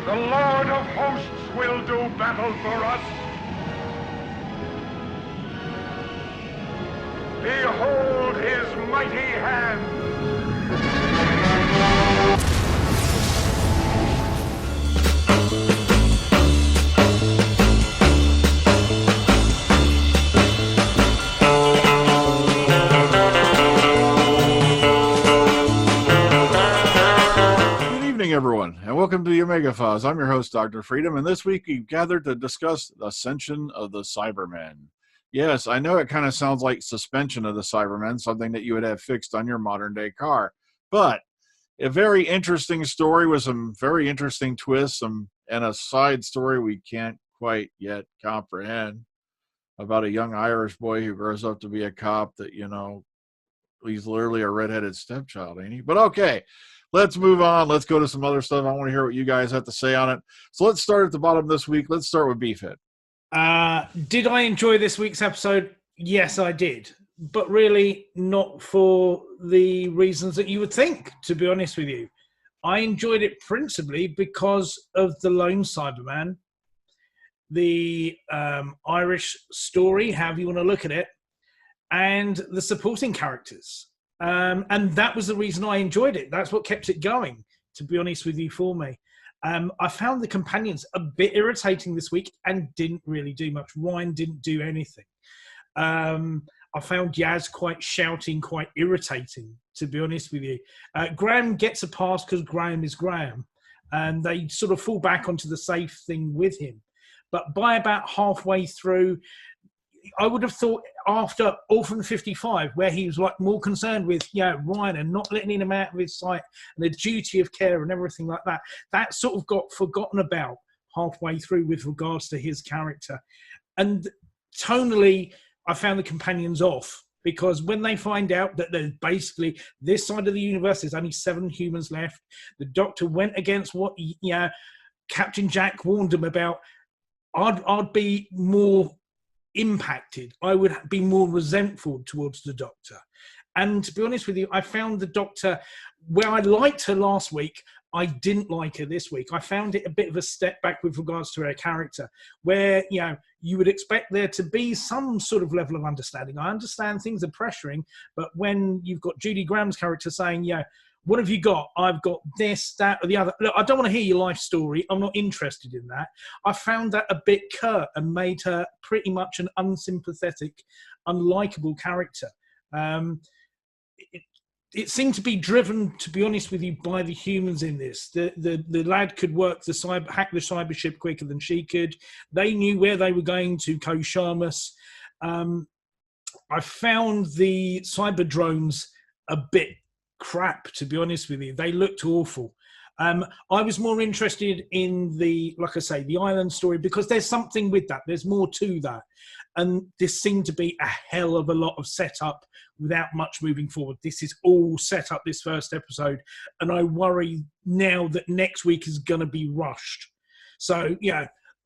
The Lord of Hosts will do battle for us. Behold his mighty hand. Everyone, and welcome to the Omega Files. I'm your host, Dr. Freedom, and this week we've gathered to discuss the Ascension of the Cybermen. Yes, I know it kind of sounds like suspension of the Cybermen, something that you would have fixed on your modern-day car, but a very interesting story with some very interesting twists and a side story we can't quite yet comprehend about a young Irish boy who grows up to be a cop that, he's literally a redheaded stepchild, ain't he? But okay. Let's move on. Let's go to some other stuff. I want to hear what you guys have to say on it. So let's start at the bottom this week. Let's start with Beefhead. Did I enjoy this week's episode? Yes, I did. But really not for the reasons that you would think, to be honest with you. I enjoyed it principally because of the lone Cyberman, the Irish story, however you want to look at it, and the supporting characters. And that was the reason I enjoyed it. That's what kept it going, to be honest with you, for me. I found the companions a bit irritating this week and didn't really do much. Ryan didn't do anything. I found Yaz quite shouting, quite irritating, to be honest with you. Graham gets a pass because Graham is Graham, and they sort of fall back onto the safe thing with him. But by about halfway through, I would have thought after Orphan 55, where he was like more concerned with, Ryan and not letting him out of his sight and the duty of care and everything like that, that sort of got forgotten about halfway through with regards to his character. And tonally, I found the companions off because when they find out that there's basically this side of the universe, there's only 7 humans left. The Doctor went against what Captain Jack warned him about. I'd be more impacted. I would be more resentful towards the Doctor. And to be honest with you, I found the Doctor, where I liked her last week, I didn't like her this week. I found it a bit of a step back with regards to her character, where, you would expect there to be some sort of level of understanding. I understand things are pressuring, but when you've got Judy Graham's character saying, what have you got? I've got this, that, or the other. Look, I don't want to hear your life story. I'm not interested in that. I found that a bit curt and made her pretty much an unsympathetic, unlikable character. It seemed to be driven, to be honest with you, by the humans in this. The lad could hack the cyber ship quicker than she could. They knew where they were going to Koshamus. I found the cyber drones a bit crap, to be honest with you. They looked awful. I was more interested in the island story, because there's something with that. There's more to that. And this seemed to be a hell of a lot of setup without much moving forward. This is all set up, this first episode. And I worry now that next week is going to be rushed. So,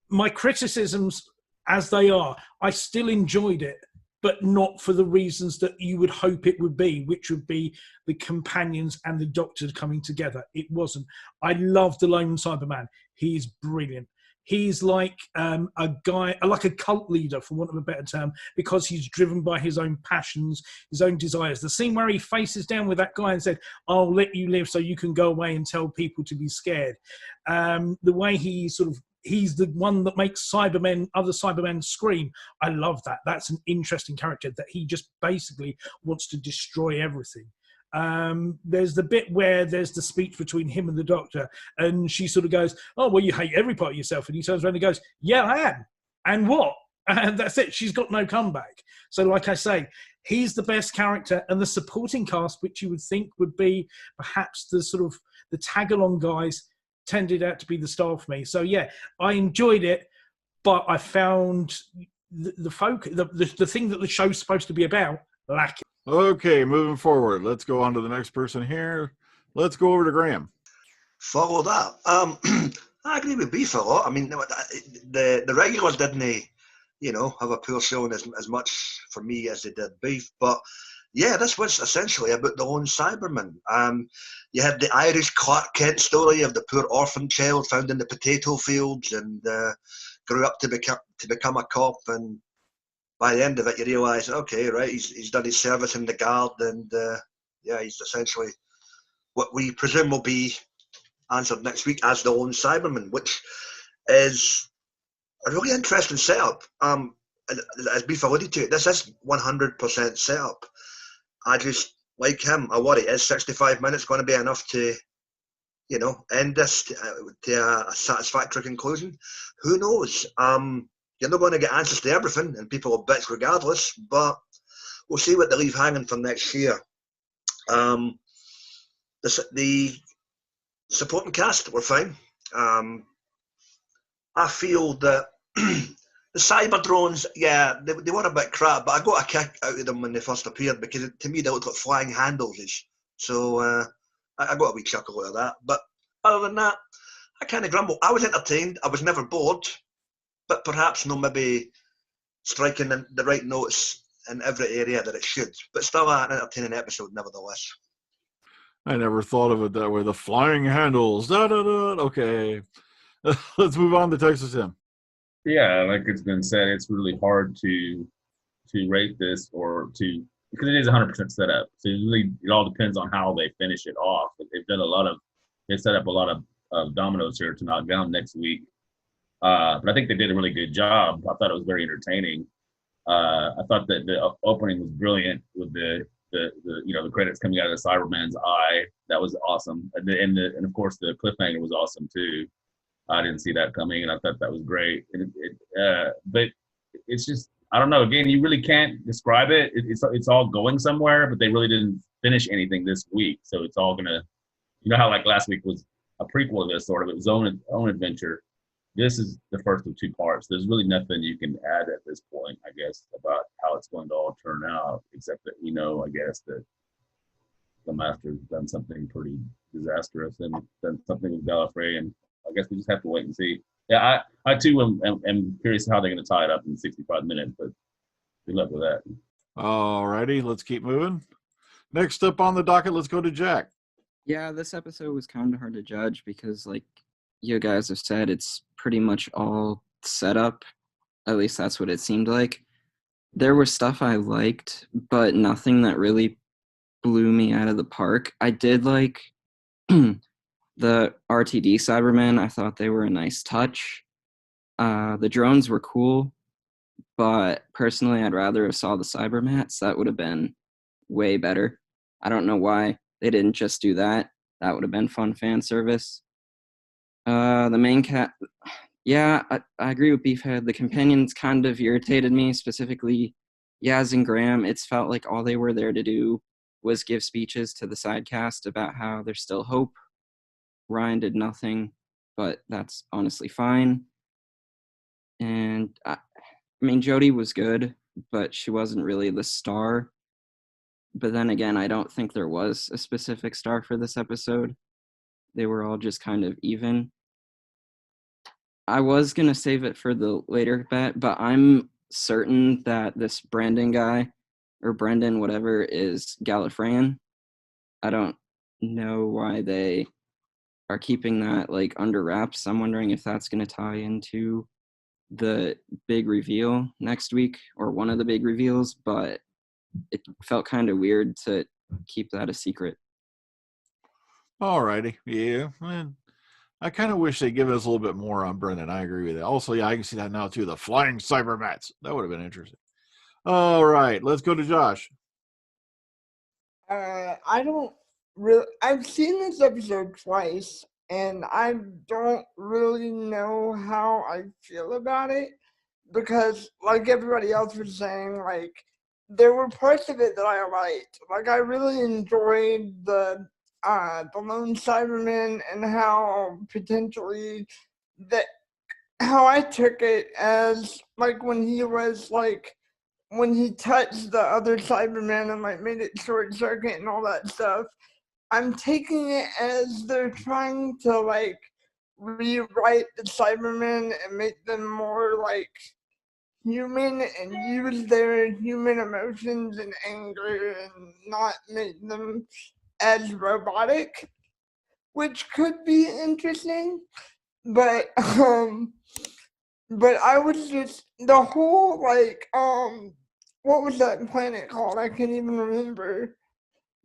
my criticisms as they are, I still enjoyed it, but not for the reasons that you would hope it would be, which would be the companions and the Doctor coming together. It wasn't. I love the lone Cyberman. He's brilliant. He's like a guy, like a cult leader, for want of a better term, because he's driven by his own passions, his own desires. The scene where he faces down with that guy and said, I'll let you live so you can go away and tell people to be scared. The way he's the one that makes other Cybermen scream. I love that. That's an interesting character, that he just basically wants to destroy everything. There's the bit where there's the speech between him and the Doctor, and she sort of goes, oh, well, you hate every part of yourself. And he turns around and goes, yeah, I am. And what? And that's it. She's got no comeback. So like I say, he's the best character, and the supporting cast, which you would think would be perhaps the sort of the tag-along guys, tended out to be the star for me. So yeah, I enjoyed it, but I found the focus, the thing that the show's supposed to be about, lacking. Okay, moving forward. Let's go on to the next person here. Let's go over to Graham. Follow that. I agree with Beef a lot. I mean, the regulars didn't, have a poor showing as much for me as they did Beef, but Yeah, this was essentially about the lone Cyberman. You had the Irish Clark Kent story of the poor orphan child found in the potato fields and grew up to become a cop. And by the end of it, you realise, okay, right, he's done his service in the guard, and yeah, he's essentially what we presume will be answered next week as the lone Cyberman, which is a really interesting setup. As Beef alluded to, this is 100% setup. I just, like him, I worry, is 65 minutes going to be enough to, end this to a satisfactory conclusion? Who knows? You're not going to get answers to everything, and people are bitch regardless, but we'll see what they leave hanging for next year. The supporting cast were fine. I feel that the cyber drones, yeah, they were a bit crap, but I got a kick out of them when they first appeared because to me they looked like flying handles. So I got a wee chuckle out of that. But other than that, I kind of grumble. I was entertained. I was never bored, but perhaps maybe striking the right notes in every area that it should. But still an entertaining episode nevertheless. I never thought of it that way. The flying handles. Da, da, da. Okay. Let's move on to Texas Tim. Yeah, like it's been said, it's really hard to rate this because it is 100% set up. So it all depends on how they finish it off. They set up a lot of dominoes here to knock down next week. But I think they did a really good job. I thought it was very entertaining. I thought that the opening was brilliant with the credits coming out of the Cyberman's eye. That was awesome, and of course the cliffhanger was awesome too. I didn't see that coming, and I thought that was great. But it's just, I don't know. Again, you really can't describe it. It's all going somewhere, but they really didn't finish anything this week. So it's all gonna, how like last week was a prequel to this sort of its own adventure. This is the first of two parts. There's really nothing you can add at this point, I guess, about how it's going to all turn out, except that I guess, that the Master's done something pretty disastrous and done something with Gallifrey, and I guess we just have to wait and see. Yeah, I too am curious how they're going to tie it up in 65 minutes, but good luck with that. All righty, let's keep moving. Next up on the docket, let's go to Jack. Yeah, this episode was kind of hard to judge because, like you guys have said, it's pretty much all set up. At least that's what it seemed like. There was stuff I liked, but nothing that really blew me out of the park. I did like the RTD Cybermen. I thought they were a nice touch. The drones were cool, but personally, I'd rather have saw the Cybermats. That would have been way better. I don't know why they didn't just do that. That would have been fun fan service. The main cat, yeah, I agree with Beefhead. The companions kind of irritated me, specifically Yaz and Graham. It's felt like all they were there to do was give speeches to the sidecast about how there's still hope. Ryan did nothing, but that's honestly fine. And I mean, Jodie was good, but she wasn't really the star. But then again, I don't think there was a specific star for this episode. They were all just kind of even. I was going to save it for the later bet, but I'm certain that this Brandon guy, or Brendan, whatever, is Gallifreyan. I don't know why they are keeping that like under wraps. I'm wondering if that's going to tie into the big reveal next week, or one of the big reveals, but it felt kind of weird to keep that a secret. All righty. Yeah, man. I kind of wish they'd give us a little bit more on Brendan. I agree with that. Also, yeah, I can see that now too. The flying Cybermats. That would have been interesting. All right, let's go to Josh. I don't really. I've seen this episode twice, and I don't really know how I feel about it because, like everybody else was saying, like there were parts of it that I liked. Like I really enjoyed the lone Cyberman and how potentially that how I took it as like when he was like when he touched the other Cyberman and like made it short circuit and all that stuff. I'm taking it as they're trying to like rewrite the Cybermen and make them more like human and use their human emotions and anger and not make them as robotic, which could be interesting. But but I was just the whole what was that planet called? I can't even remember.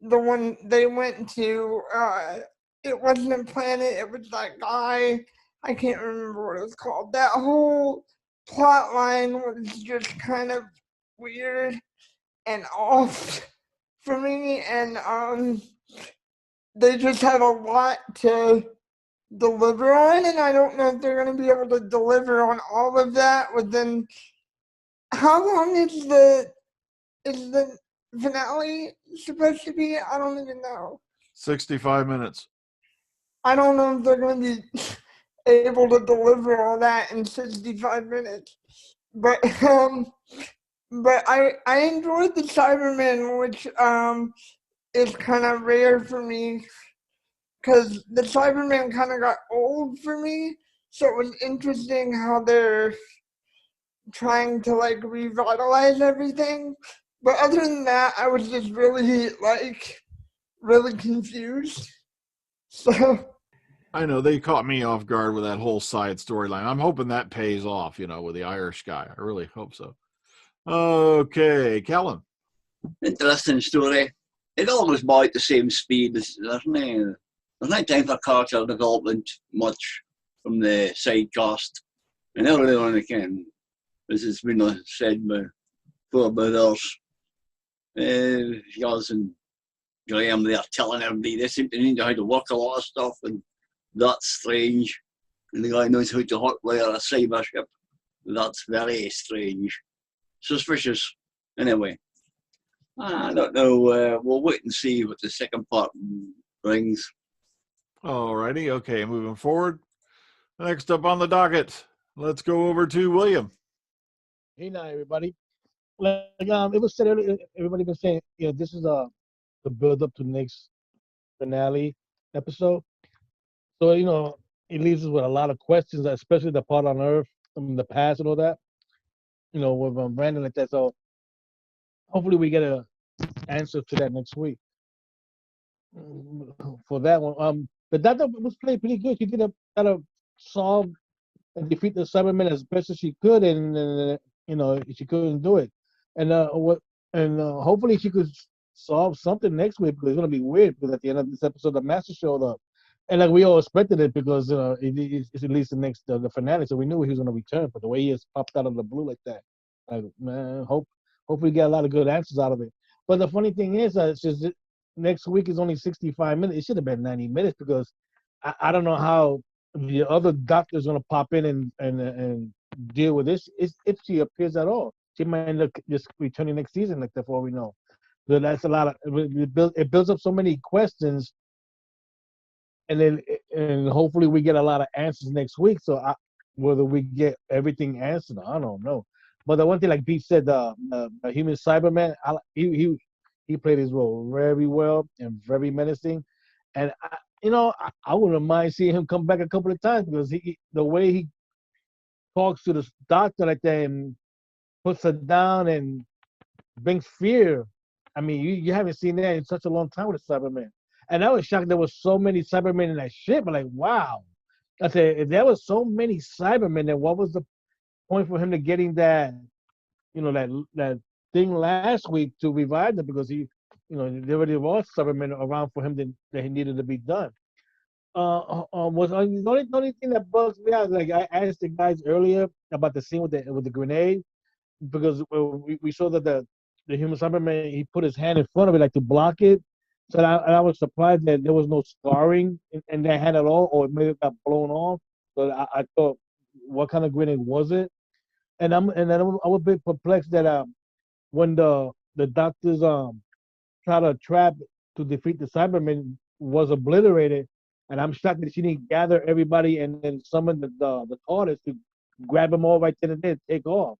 The one they went to, it wasn't a planet, it was that guy. I can't remember what it was called. That whole plot line was just kind of weird and off for me, and they just have a lot to deliver on, and I don't know if they're going to be able to deliver on all of that within. How long is the finale supposed to be? I don't even know. 65 minutes. I don't know if they're going to be able to deliver all that in 65 minutes. But I enjoyed the Cybermen, which is kind of rare for me because the Cybermen kind of got old for me. So it was interesting how they're trying to like revitalize everything. But other than that, I was just really confused. So I know they caught me off guard with that whole side storyline. I'm hoping that pays off, with the Irish guy. I really hope so. Okay, Kellen. Interesting story. It always about the same speed, doesn't it? There's no time for character development much from the side cast. And earlier on again, this has been said by four brothers. Yours and Graham, they're telling everybody they seem to know how to work a lot of stuff, and that's strange. And the guy knows how to hotwire a cyber ship. That's very strange. Suspicious. Anyway, I don't know. We'll wait and see what the second part brings. Alrighty, okay, moving forward. Next up on the docket, let's go over to William. Hey now, everybody. Like it was said earlier, everybody been saying, this is the build up to next finale episode. So it leaves us with a lot of questions, especially the part on Earth, the past and all that. With Brandon like that. So hopefully we get a answer to that next week. For that one, the doctor was played pretty good. She did a solve and defeat the Cybermen as best as she could, and she couldn't do it. And hopefully she could solve something next week, because it's gonna be weird, because at the end of this episode the Master showed up, and like we all expected it, because it's at least the finale, so we knew he was gonna return. But the way he has popped out of the blue like that, like, man, hopefully we get a lot of good answers out of it. But the funny thing is, it's just next week is only 65 minutes. It should have been 90 minutes, because I don't know how the other doctor's gonna pop in and deal with this if she appears at all. She might end up just returning next season, like before we know. So that's a lot of it builds up so many questions, and hopefully we get a lot of answers next week. So whether we get everything answered, I don't know. But the one thing, like Pete said, the human Cyberman, he played his role very well and very menacing, and I wouldn't mind seeing him come back a couple of times, because the way he talks to the doctor like that and puts her down and brings fear. I mean, you haven't seen that in such a long time with a Cyberman. And I was shocked there was so many Cybermen in that ship. I'm like, wow. I said, if there was so many Cybermen, then what was the point for him to getting that, that thing last week to revive them? Because there already was Cybermen around for him that he needed to be done. Was the only thing that bugs me out, like I asked the guys earlier about the scene with the grenade, because we saw that the human Cyberman, he put his hand in front of it like to block it. So I was surprised that there was no scarring in that hand at all, or it may have got blown off. So I thought, what kind of grenade was it? And I'm a bit perplexed that when the doctors try to trap to defeat the Cybermen was obliterated, and I'm shocked that she didn't gather everybody and then summon the TARDIS to grab them all right then and there and take off.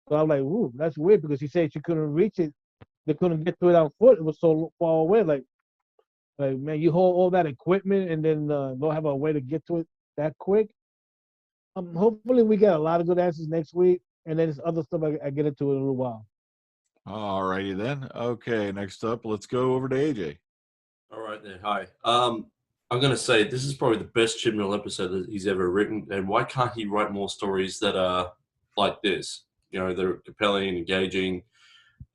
So I'm like, ooh, that's weird, because she said she couldn't reach it. They couldn't get to it on foot. It was so far away. Like man, you hold all that equipment and then don't have a way to get to it that quick. Hopefully we get a lot of good answers next week. and then there's other stuff I get into in a little while. All righty then. Okay, next up, let's go over to AJ. All right then. Hi. I'm gonna say this is probably the best Chibnall episode that he's ever written, and why can't he write more stories that are like this? You know, they're compelling, engaging,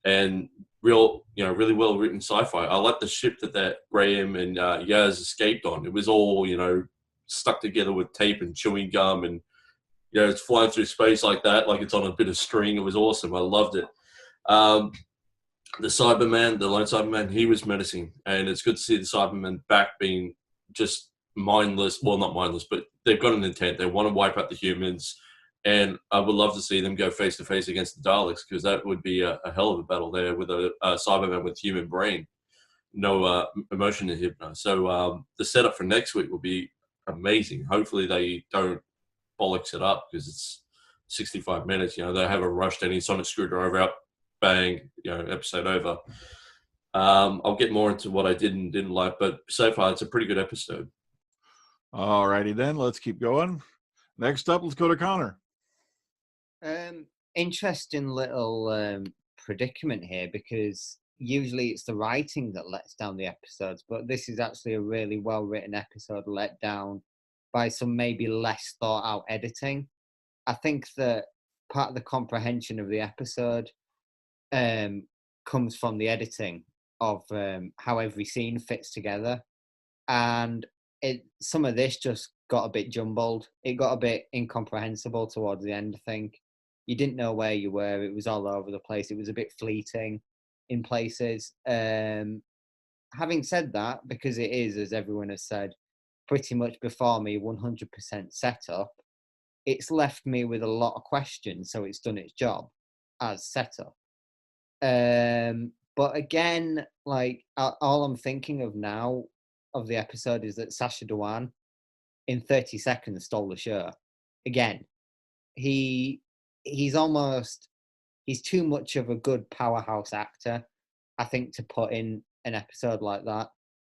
and really well written sci-fi. I like the ship that Graham and Yaz escaped on. It was all stuck together with tape and chewing gum, and it's flying through space like that, like it's on a bit of string. It was awesome. I loved it. The Cyberman, the lone Cyberman, he was menacing, and it's good to see the Cybermen back being just mindless. Well, not mindless, but they've got an intent. They want to wipe out the humans, and I would love to see them go face to face against the Daleks, because that would be a hell of a battle there with a Cyberman with human brain, no emotion in Hypno. So the setup for next week will be amazing. Hopefully they don't bollocks it up, because it's 65 minutes. They haven't rushed any sonic screwdriver out. Bang, episode over. I'll get more into what I did and didn't like, but so far it's a pretty good episode. All righty then, let's keep going. Next up, let's go to Connor. Interesting little predicament here, because usually it's the writing that lets down the episodes, but this is actually a really well written episode let down by some maybe less thought out editing. I think that part of the comprehension of the episode comes from the editing of how every scene fits together, and some of this just got a bit jumbled. It got a bit incomprehensible towards the end. I think you didn't know where you were. It was all over the place. It was a bit fleeting in places. Having said that, because it is, as everyone has said, pretty much before me 100% setup, it's left me with a lot of questions, so it's done its job as setup. But again, like all I'm thinking of now of the episode is that Sacha Dhawan in 30 seconds stole the show. Again, he's too much of a good powerhouse actor, I think, to put in an episode like that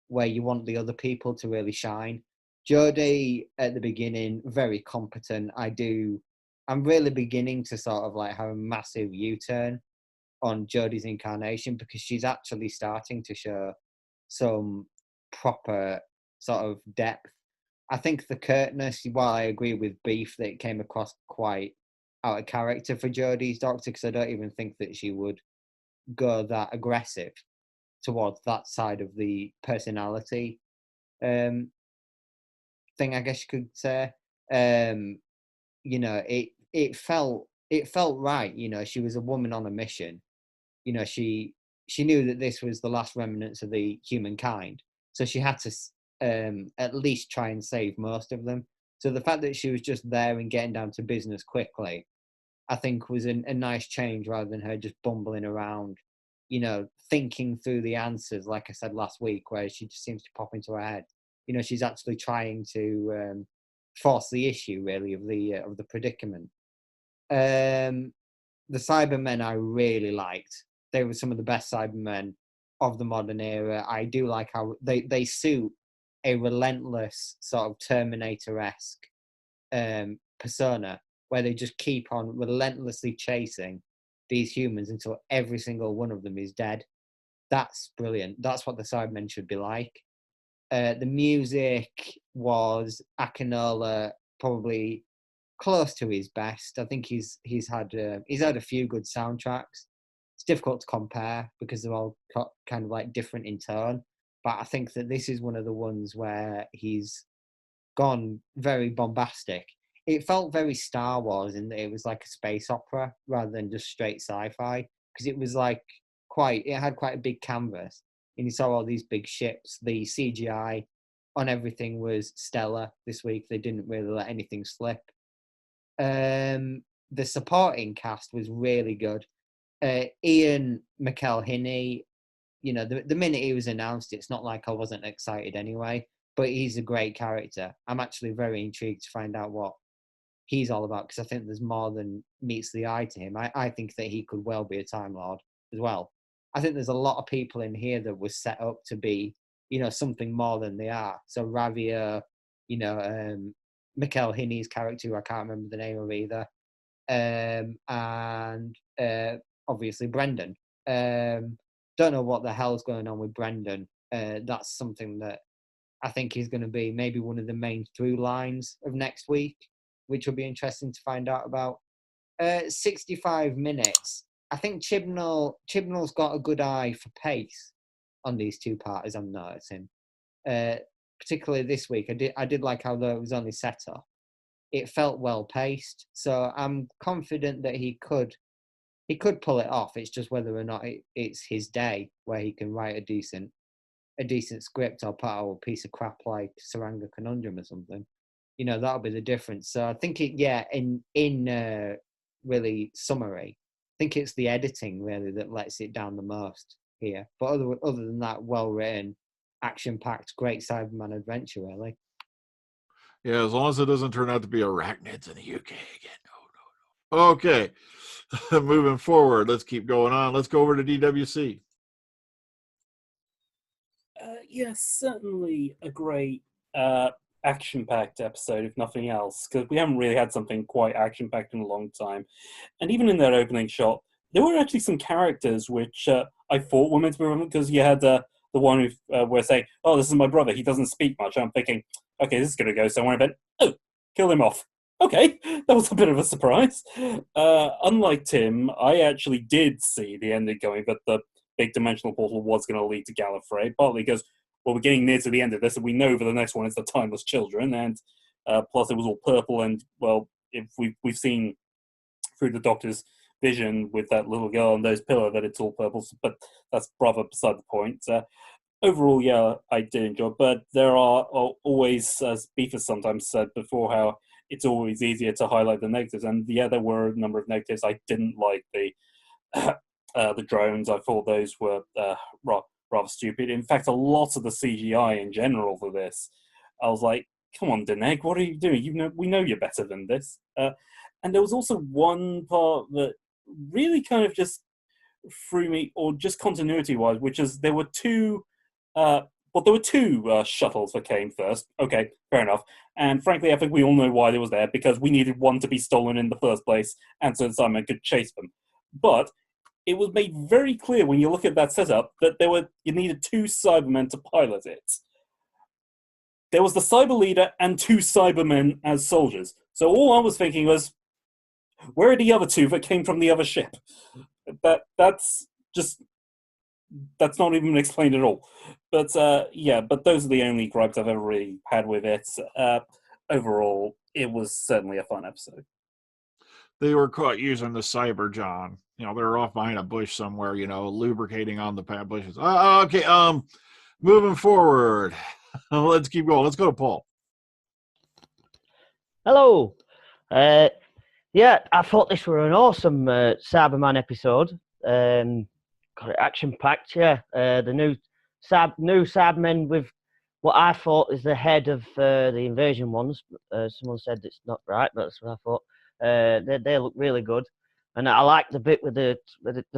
where you want the other people to really shine. Jodie at the beginning, very competent. I'm really beginning to sort of like have a massive U-turn on Jodie's incarnation, because she's actually starting to show some proper sort of depth. I think the curtness, while I agree with Beef that it came across quite out of character for Jodie's Doctor, because I don't even think that she would go that aggressive towards that side of the personality thing, I guess you could say. It felt right. She was a woman on a mission. She knew that this was the last remnants of the humankind, so she had to at least try and save most of them. So the fact that she was just there and getting down to business quickly, I think was a nice change, rather than her just bumbling around, thinking through the answers, like I said last week, where she just seems to pop into her head. She's actually trying to force the issue, really, of the predicament. The Cybermen I really liked. They were some of the best Cybermen of the modern era. I do like how they suit a relentless sort of Terminator-esque persona, where they just keep on relentlessly chasing these humans until every single one of them is dead. That's brilliant. That's what the Cybermen should be like. The music was Akinola, probably close to his best. I think he's had a few good soundtracks. It's difficult to compare because they're all kind of like different in tone, but I think that this is one of the ones where he's gone very bombastic. It felt very Star Wars in that it was like a space opera rather than just straight sci-fi, because it was like it had quite a big canvas, and you saw all these big ships. The CGI on everything was stellar this week. They didn't really let anything slip. The supporting cast was really good. Ian McElhinney, the minute he was announced, it's not like I wasn't excited anyway, but he's a great character. I'm actually very intrigued to find out what he's all about, because I think there's more than meets the eye to him. I think that he could well be a Time Lord as well. I think there's a lot of people in here that was set up to be, something more than they are. So Ravia, McElhinney's character, who I can't remember the name of either. and obviously Brendan. Don't know what the hell's going on with Brendan. That's something that I think is going to be maybe one of the main through lines of next week, which will be interesting to find out about. 65 minutes. I think Chibnall's got a good eye for pace on these two parties, I'm noticing. Particularly this week, I did like how though it was only set up. It felt well paced, so I'm confident that he could pull it off. It's just whether or not it's his day where he can write a decent script or put out a piece of crap like Saranga Conundrum or something. You know, that'll be the difference. So I think in really summary, I think it's the editing really that lets it down the most here. But other than that, well written, action packed, great Cyberman adventure really. Yeah, as long as it doesn't turn out to be arachnids in the UK again. No. Okay, moving forward. Let's keep going on. Let's go over to DWC. Yes, certainly a great action-packed episode, if nothing else, because we haven't really had something quite action-packed in a long time. And even in that opening shot, there were actually some characters which I thought were meant to be relevant, because you had the one who were saying, "Oh, this is my brother. He doesn't speak much." I'm thinking, okay, this is going to go somewhere. But oh, kill him off. Okay, that was a bit of a surprise. Unlike Tim, I actually did see the ending going, that the big dimensional portal was going to lead to Gallifrey, partly because, well, we're getting near to the end of this, and we know for the next one it's the Timeless Children, and plus it was all purple, and, well, if we've seen through the Doctor's vision with that little girl and those pillar that it's all purple, but that's rather beside the point. Overall, yeah, I did enjoy, but there are always, as Beef has sometimes said before, how it's always easier to highlight the negatives, and yeah, there were a number of negatives. I didn't like the drones. I thought those were rather stupid. In fact, a lot of the CGI in general for this, I was like, come on, Deneg, what are you doing? We know you're better than this. And there was also one part that really kind of just threw me, or just continuity-wise, which is there were two shuttles that came first. Okay, fair enough. And frankly, I think we all know why they was there, because we needed one to be stolen in the first place, and so Simon could chase them. But it was made very clear when you look at that setup that you needed two Cybermen to pilot it. There was the Cyber Leader and two Cybermen as soldiers. So all I was thinking was, where are the other two that came from the other ship? That's not even explained at all. But yeah, but those are the only gripes I've ever really had with it. Overall, it was certainly a fun episode. They were caught using the Cyber John. You know, they're off behind a bush somewhere, you know, lubricating on the bushes. Okay, moving forward. Let's keep going. Let's go to Paul. Hello. Yeah, I thought this were an awesome Cyberman episode. Got it action-packed, yeah. The new Cybermen with what I thought is the head of the invasion ones. Someone said it's not right, but that's what I thought. They look really good, and I like the bit with the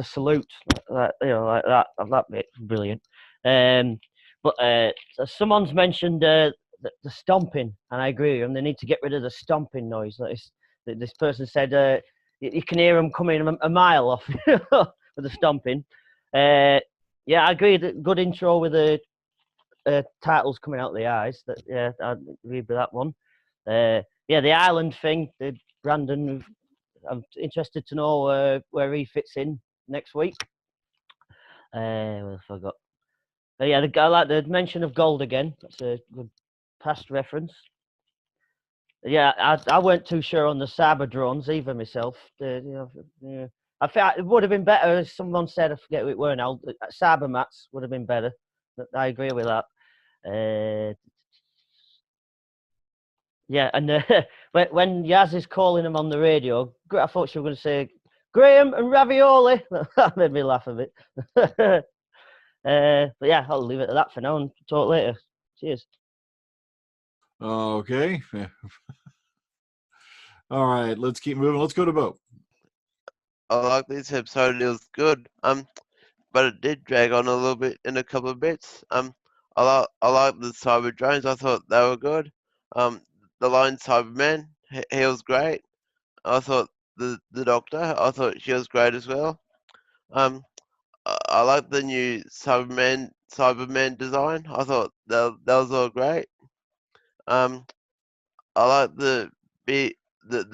salute, like that. That bit's brilliant. But someone's mentioned the stomping, and I agree with them. They need to get rid of the stomping noise. This person said you can hear them coming a mile off with the stomping. Yeah, I agree. Good intro with the titles coming out of the eyes. Yeah, I agree with that one. Yeah, the island thing. Brandon, I'm interested to know where he fits in next week. What else have I got? Yeah, I like the mention of gold again. That's a good past reference. Yeah, I weren't too sure on the cyber drones either myself. Yeah. I think it would have been better, as someone said, I forget who it were now, cyber mats would have been better. I agree with that. Yeah, and when Yaz is calling him on the radio, I thought she was going to say, Graham and ravioli. That made me laugh a bit. But yeah, I'll leave it at that for now and talk later. Cheers. Okay. All right, let's keep moving. Let's go to Bo. I like this episode. It was good. But it did drag on a little bit in a couple of bits. I like the cyber drones. I thought they were good. The lone Cyberman, he was great. I thought the Doctor. I thought she was great as well. I like the new Cyberman design. I thought that was all great. I like the bit at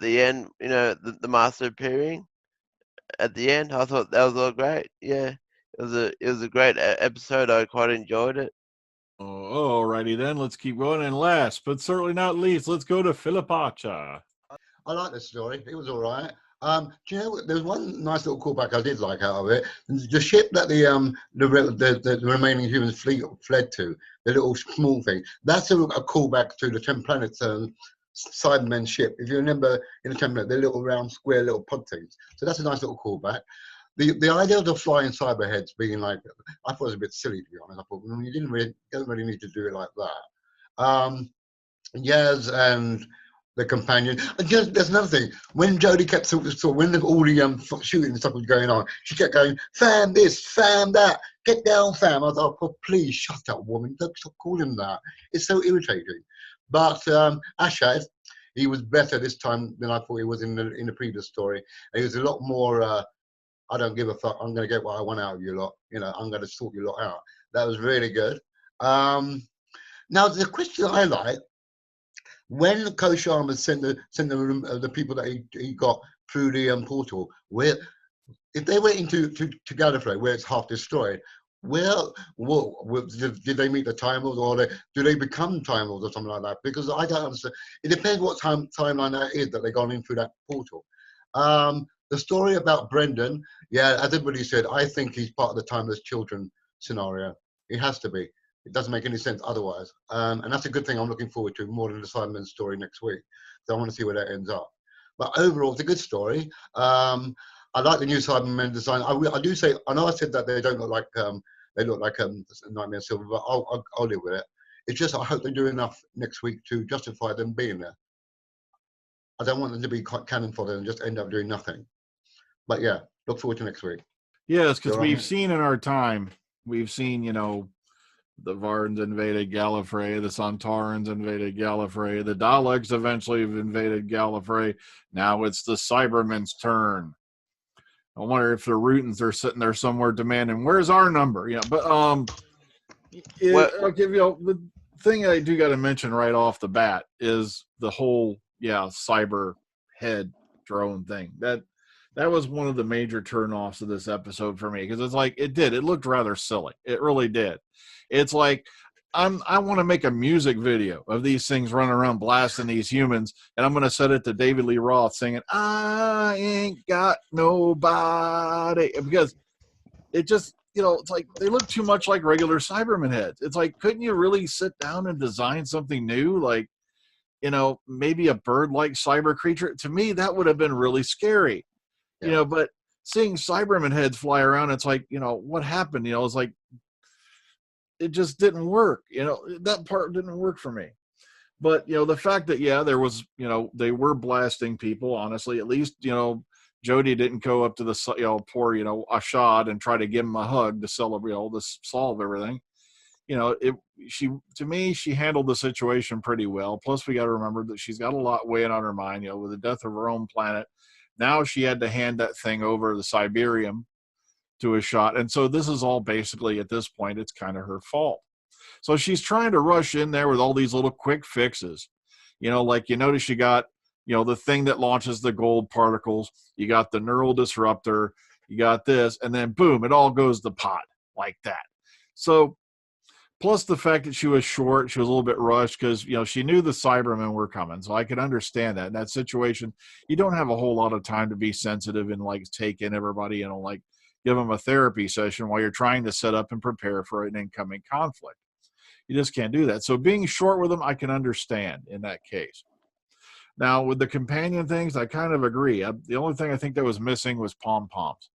the end. The Master appearing at the end. I thought that was all great. Yeah, it was a great episode. I quite enjoyed it. Oh, alrighty then. Let's keep going. And last, but certainly not least, let's go to Philippacha. I like this story. It was all right. Do you know there's one nice little callback I did like out of it? The ship that the remaining humans fled to, the little small thing. That's a callback to the 10 Planets Cybermen ship. If you remember in the 10 Planets, the little round square little pod things. So that's a nice little callback. The idea of the flying cyberheads being like, I thought it was a bit silly, to be honest. I thought you don't really need to do it like that. Yaz and the companion. And just, there's another thing. When Jodie kept when all the shooting and stuff was going on, she kept going, "Fam this, fam that, get down, fam." I was like, "Oh, please shut up, woman. Don't stop calling him that." It's so irritating. But Ashad, he was better this time than I thought he was in the previous story. And he was a lot more. I don't give a fuck. I'm going to get what I want out of you lot. I'm going to sort you lot out. That was really good. Now the question I like. When Koh Sharma sent the people that he got through the portal, where if they went into to Gallifrey, where it's half destroyed, did they meet the Time Lords, or do they become Time Lords or something like that? Because I don't understand. It depends what timeline that is that they've gone in through that portal. The story about Brendan, yeah, as everybody said, I think he's part of the Timeless Children scenario. It has to be. It doesn't make any sense otherwise. And that's a good thing I'm looking forward to more than the Cybermen story next week. So I want to see where that ends up. But overall, it's a good story. I like the new Cybermen design. I do say, I know I said that they don't look like, they look like Nightmare Silver, but I'll live with it. It's just I hope they do enough next week to justify them being there. I don't want them to be canon fodder and just end up doing nothing. But yeah, look forward to next week. Yes, because we've seen in our time, we've seen, the Vardens invaded Gallifrey, the Sontarans invaded Gallifrey, the Daleks eventually have invaded Gallifrey. Now it's the Cybermen's turn. I wonder if the Rootans are sitting there somewhere demanding, "Where's our number?" But I'll give the thing I do got to mention right off the bat is the whole cyber head drone thing. That was one of the major turnoffs of this episode for me, because it's like it looked rather silly. It really did. It's like I want to make a music video of these things running around blasting these humans, and I'm going to set it to David Lee Roth singing "I Ain't Got Nobody," because it just it's like they look too much like regular Cybermen heads. It's like, couldn't you really sit down and design something new, like maybe a bird-like cyber creature? To me, that would have been really scary. But seeing Cybermen heads fly around, it's like, what happened? It's like, it just didn't work. That part didn't work for me. But, the fact that, there was, they were blasting people, honestly, at least, Jodie didn't go up to the, poor, Ashad and try to give him a hug to celebrate, to solve everything. To me, she handled the situation pretty well. Plus, we got to remember that she's got a lot weighing on her mind, with the death of her own planet. Now she had to hand that thing over, the Siberium, to a shot. And so this is all basically, at this point, it's kind of her fault. So she's trying to rush in there with all these little quick fixes. Like you notice you got, the thing that launches the gold particles. You got the neural disruptor. You got this. And then, boom, it all goes to pot like that. So plus the fact that she was short, she was a little bit rushed because, she knew the Cybermen were coming. So I could understand that. In that situation, you don't have a whole lot of time to be sensitive and, take in everybody, give them a therapy session while you're trying to set up and prepare for an incoming conflict. You just can't do that. So being short with them, I can understand in that case. Now, with the companion things, I kind of agree. The only thing I think that was missing was pom-poms.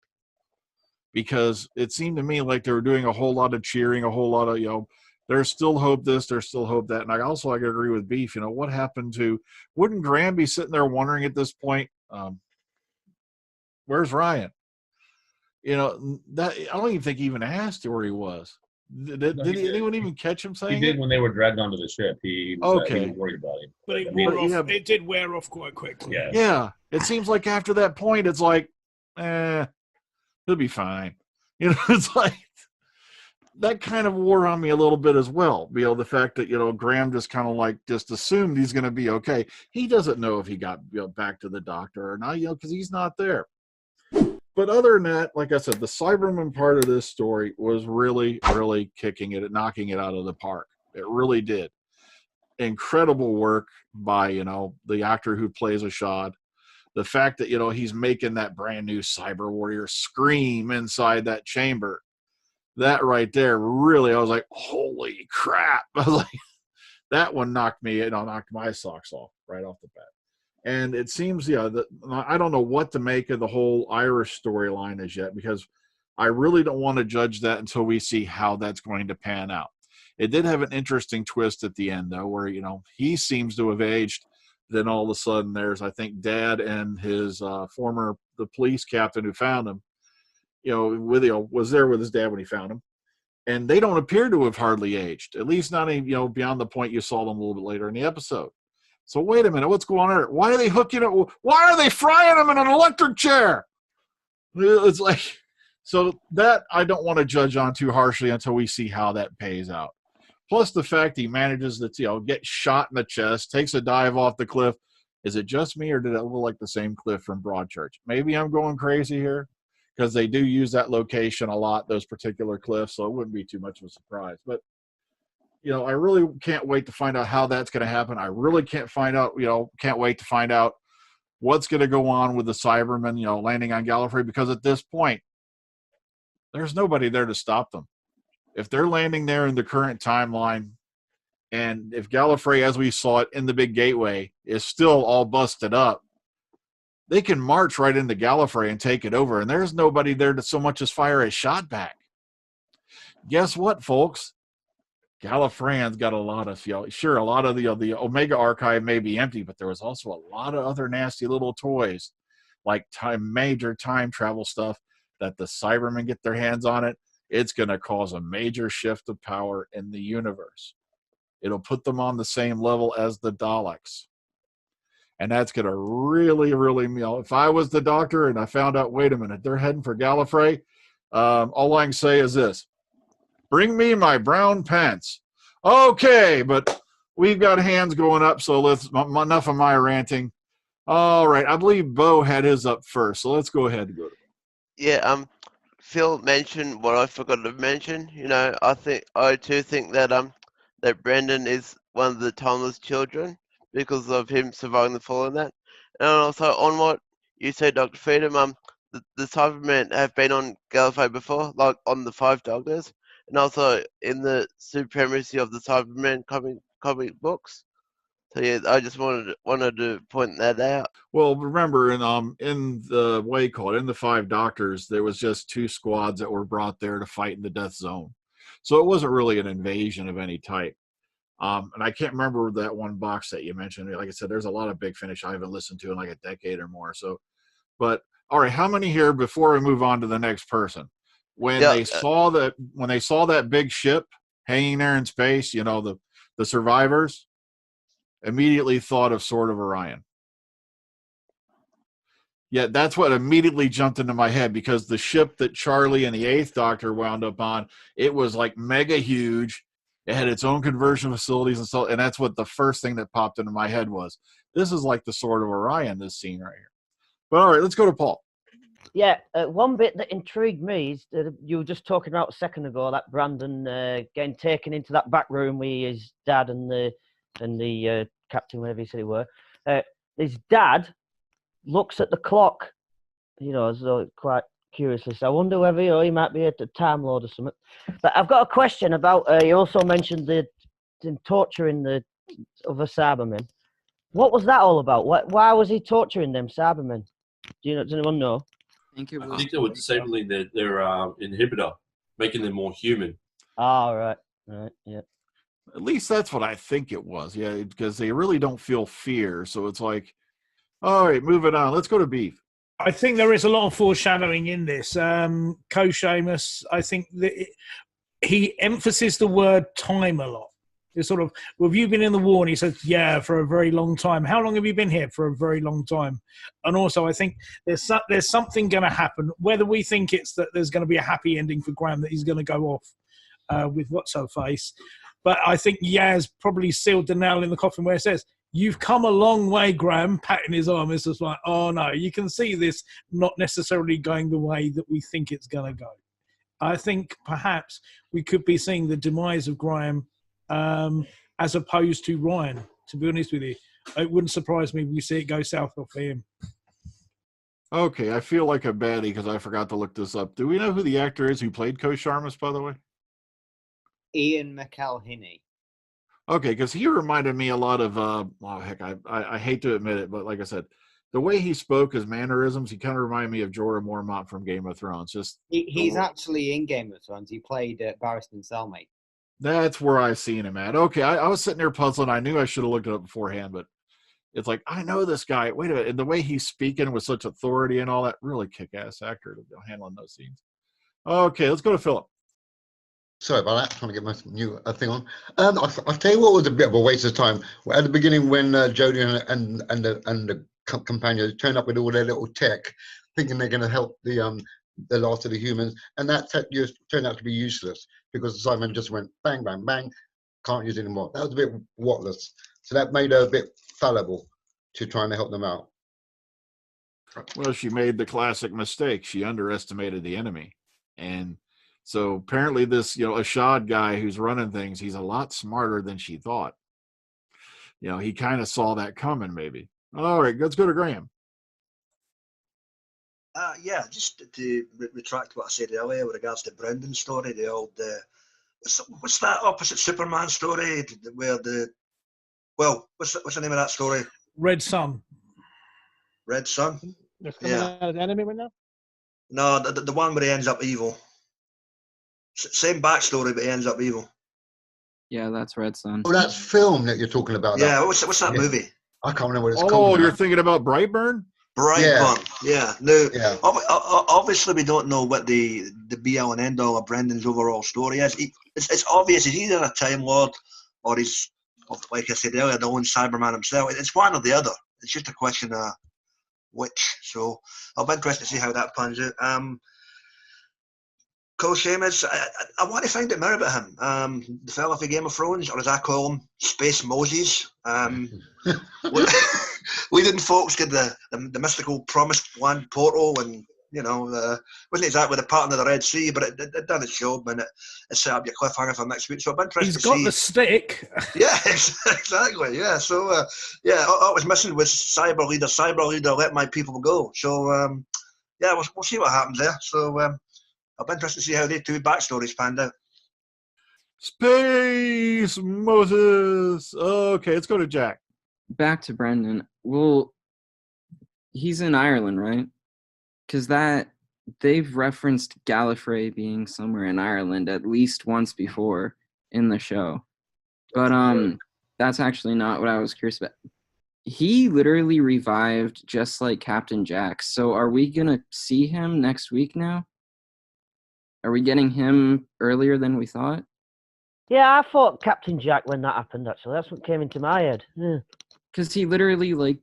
Because it seemed to me like they were doing a whole lot of cheering, a whole lot of, there's still hope this, there's still hope that. And I agree with Beef, what happened to, wouldn't Graham be sitting there wondering at this point, where's Ryan? That I don't even think he even asked where he was. Did anyone even catch him He saying did it? when they were dragged onto the ship. He was Okay. worried about him. But it I mean, wore off. yeah. It did wear off quite quickly. Yes. Yeah, it seems like after that point, it's like, he'll be fine. You know, it's like that kind of wore on me a little bit as well. You know, the fact that, you know, Graham just kind of like just assumed he's going to be okay. He doesn't know if he got, you know, back to the doctor or not, you know, because he's not there. But other than that, like I said, the Cyberman part of this story was really, really kicking it, knocking it out of the park. It really did. Incredible work by, you know, the actor who plays Ashad. The fact that, you know, he's making that brand new cyber warrior scream inside that chamber. That right there, really, I was like, holy crap. I was like, that one knocked me, you know, knocked my socks off right off the bat. And it seems, yeah, that I don't know what to make of the whole Irish storyline as yet, because I really don't want to judge that until we see how that's going to pan out. It did have an interesting twist at the end, though, where, you know, he seems to have aged. Then all of a sudden there's, I think, Dad and his the police captain who found him, you know, was there with his dad when he found him. And they don't appear to have hardly aged, at least not any, you know, beyond the point you saw them a little bit later in the episode. So wait a minute, what's going on here? Why are they hooking it? Why are they frying him in an electric chair? It's like, so that I don't want to judge on too harshly until we see how that pays out. Plus the fact he manages to, you know, get shot in the chest, takes a dive off the cliff. Is it just me, or did it look like the same cliff from Broadchurch? Maybe I'm going crazy here, because they do use that location a lot, those particular cliffs, so it wouldn't be too much of a surprise. But, you know, I really can't wait to find out how that's going to happen. I really can't wait to find out what's going to go on with the Cybermen, you know, landing on Gallifrey, because at this point, there's nobody there to stop them. If they're landing there in the current timeline, and if Gallifrey, as we saw it in the big gateway, is still all busted up, they can march right into Gallifrey and take it over, and there's nobody there to so much as fire a shot back. Guess what, folks? Gallifreyan's got a lot of, you know, sure, a lot of the Omega archive may be empty, but there was also a lot of other nasty little toys, like major time travel stuff, that the Cybermen get their hands on it. It's going to cause a major shift of power in the universe. It'll put them on the same level as the Daleks. And that's going to really, really, you know, if I was the Doctor and I found out, wait a minute, they're heading for Gallifrey, all I can say is this: bring me my brown pants. Okay, but we've got hands going up, so enough of my ranting. All right, I believe Bo had his up first, so let's go ahead and go to Bo. Yeah, Phil mentioned what I forgot to mention. You know, I too think that that Brendan is one of the timeless children because of him surviving the fall and that. And also on what you said, Dr. Freedom, the Cybermen have been on Gallifrey before, like on the Five Doctors, and also in the supremacy of the Cybermen comic books. So yeah, I just wanted to point that out. Well, remember in the in the Five Doctors, there was just 2 squads that were brought there to fight in the Death Zone, so it wasn't really an invasion of any type. And I can't remember that one box that you mentioned. Like I said, there's a lot of Big Finish I haven't listened to in like a decade or more. So, but all right, how many here before we move on to the next person? When they saw that big ship hanging there in space, you know, the survivors immediately thought of Sword of Orion. Yeah, that's what immediately jumped into my head, because the ship that Charlie and the 8th Doctor wound up on, it was like mega huge. It had its own conversion facilities and so, and that's what the first thing that popped into my head was. This is like the Sword of Orion, this scene right here. But all right, let's go to Paul. Yeah, one bit that intrigued me is that you were just talking about a second ago, that Brandon getting taken into that back room with his dad and the captain, whatever he said he were. His dad looks at the clock, you know, as though quite curiously. So I wonder whether, you know, he might be at the Time Lord or something. But I've got a question about. You also mentioned the torturing the other Cybermen. What was that all about? Why was he torturing them Cybermen? Does anyone know? I think they were disabling their inhibitor, making them more human. Oh, right, yeah. At least that's what I think it was, yeah, because they really don't feel fear. So it's like, all right, moving on. Let's go to Beef. I think there is a lot of foreshadowing in this. Co Seamus, I think that he emphasized the word time a lot. It's sort of, well, have you been in the war? And he says, yeah, for a very long time. How long have you been here? For a very long time. And also, I think there's something going to happen, whether we think it's that there's going to be a happy ending for Graham, that he's going to go off with What's-Her-Face. But I think Yaz probably sealed the nail in the coffin where it says, you've come a long way, Graham, patting his arm. It's just like, oh, no, you can see this not necessarily going the way that we think it's going to go. I think perhaps we could be seeing the demise of Graham as opposed to Ryan, to be honest with you. It wouldn't surprise me if we see it go south for him. Okay, I feel like a baddie because I forgot to look this up. Do we know who the actor is who played Coach Sharmas, by the way? Ian McElhinney. Okay, because he reminded me a lot of, I hate to admit it, but like I said, the way he spoke, his mannerisms, he kind of reminded me of Jorah Mormont from Game of Thrones. Just He's actually in Game of Thrones. He played Barristan Cellmate. That's where I seen him at. Okay, I was sitting there puzzling. I knew I should have looked it up beforehand, but it's like, I know this guy. Wait a minute. And the way he's speaking with such authority and all that, really kick-ass actor to handling those scenes. Okay, let's go to Philip. Sorry about that. Trying to get my new thing on. I'll tell you what was a bit of a waste of time. At the beginning, when Jodie and the companions turned up with all their little tech, thinking they're going to help the last of the humans, and that tech just turned out to be useless because the Cybermen just went bang, bang, bang, can't use it anymore. That was a bit whatless. So that made her a bit fallible to trying to help them out. Well, she made the classic mistake. She underestimated the enemy. And so apparently this, Ashad guy who's running things, he's a lot smarter than she thought. He kind of saw that coming, maybe. All right, let's go to Graham. Yeah, just to retract what I said earlier with regards to Brendan's story, the old, what's that opposite Superman story where what's the name of that story? Red Sun. Red Sun? That's coming out as anime right now? No, the one where he ends up evil. Same backstory, but he ends up evil. Yeah, that's Red Sun. Oh, that's film that you're talking about. Yeah, what's that movie? I can't remember what it's called. Oh, you're thinking about Brightburn? Brightburn, yeah. Now, obviously, we don't know what the be-all and end-all of Brendan's overall story is. It's obvious he's either a Time Lord or he's, like I said earlier, the own Cyberman himself. It's one or the other. It's just a question of which. So I'll be interested to see how that pans out. Cole Sheamus, I want to find out more about him. The fella for Game of Thrones, or as I call him, Space Moses. We didn't folks get the mystical promised land portal, and wasn't exactly the pattern of the Red Sea, but it done its job, and it set up your cliffhanger for next week. So I've been interested to see. He's got the stick. Yeah, exactly. Yeah, so all was missing was cyber leader, let my people go. So we'll see what happens there. So I'll be interested to see how they two backstories panned out. Space Moses. Okay, let's go to Jack. Back to Brendan. Well, he's in Ireland, right? Because they've referenced Gallifrey being somewhere in Ireland at least once before in the show. But that's actually not what I was curious about. He literally revived just like Captain Jack. So are we going to see him next week now? Are we getting him earlier than we thought? Yeah, I thought Captain Jack when that happened, actually. That's what came into my head. Because he literally,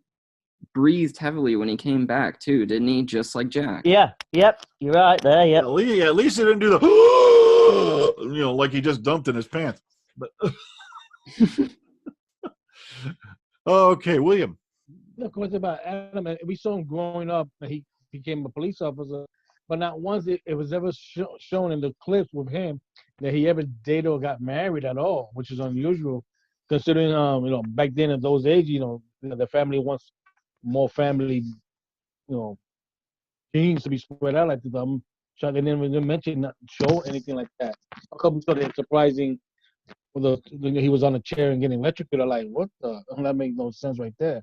breathed heavily when he came back, too, didn't he? Just like Jack. Yeah, yep. You're right there, yep. At least he didn't do the, like he just dumped in his pants. But okay, William. Look, what's about Adam? We saw him growing up, and he became a police officer. But not once it was ever shown in the clips with him that he ever dated or got married at all, which is unusual, considering back then at those ages, the family wants more family, genes to be spread out like them. They didn't mention, not show anything like that. A couple thought it surprising. He was on a chair and getting electrocuted. Like, what the? That makes no sense right there.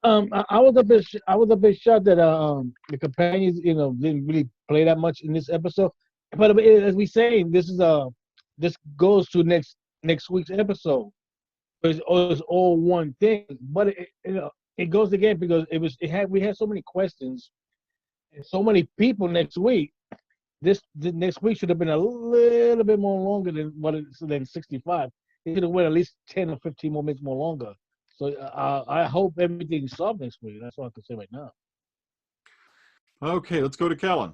I was a bit shocked that the companions didn't really play that much in this episode. But as we say, this goes to next week's episode. It's all one thing, but it goes again because we had so many questions and so many people next week the next week should have been a little bit more longer than 65. It should have went at least 10 or 15 more minutes more longer. So I hope everything's solved next week. That's all I can say right now. Okay, let's go to Callan.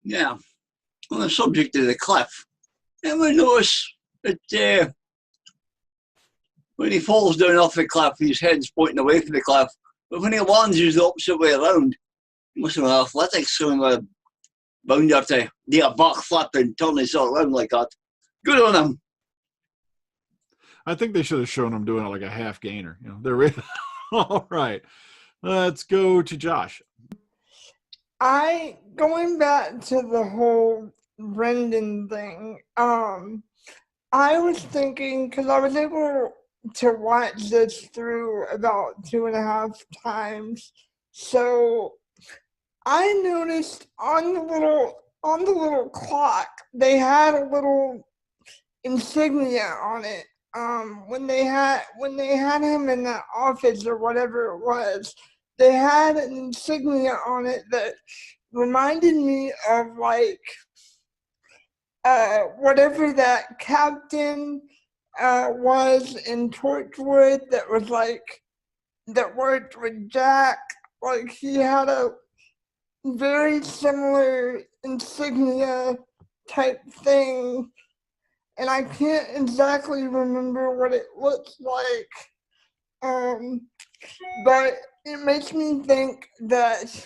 Yeah, on the subject of the cliff, ever notice that when he falls down off the cliff, his head's pointing away from the cliff, but when he lands, he's the opposite way around. He must have been athletics, so he bound up to do a backflip and turn himself around like that. Good on him. I think they should have shown him doing it like a half gainer. You know, they're really all right. Let's go to Josh. Going back to the whole Brendan thing, I was thinking, because I was able to watch this through about 2.5 times, so I noticed on the little clock they had a little insignia on it. When they had him in the office or whatever it was, they had an insignia on it that reminded me of like whatever that captain was in Torchwood that was like that worked with Jack. Like he had a very similar insignia type thing, and I can't exactly remember what it looks like. But it makes me think that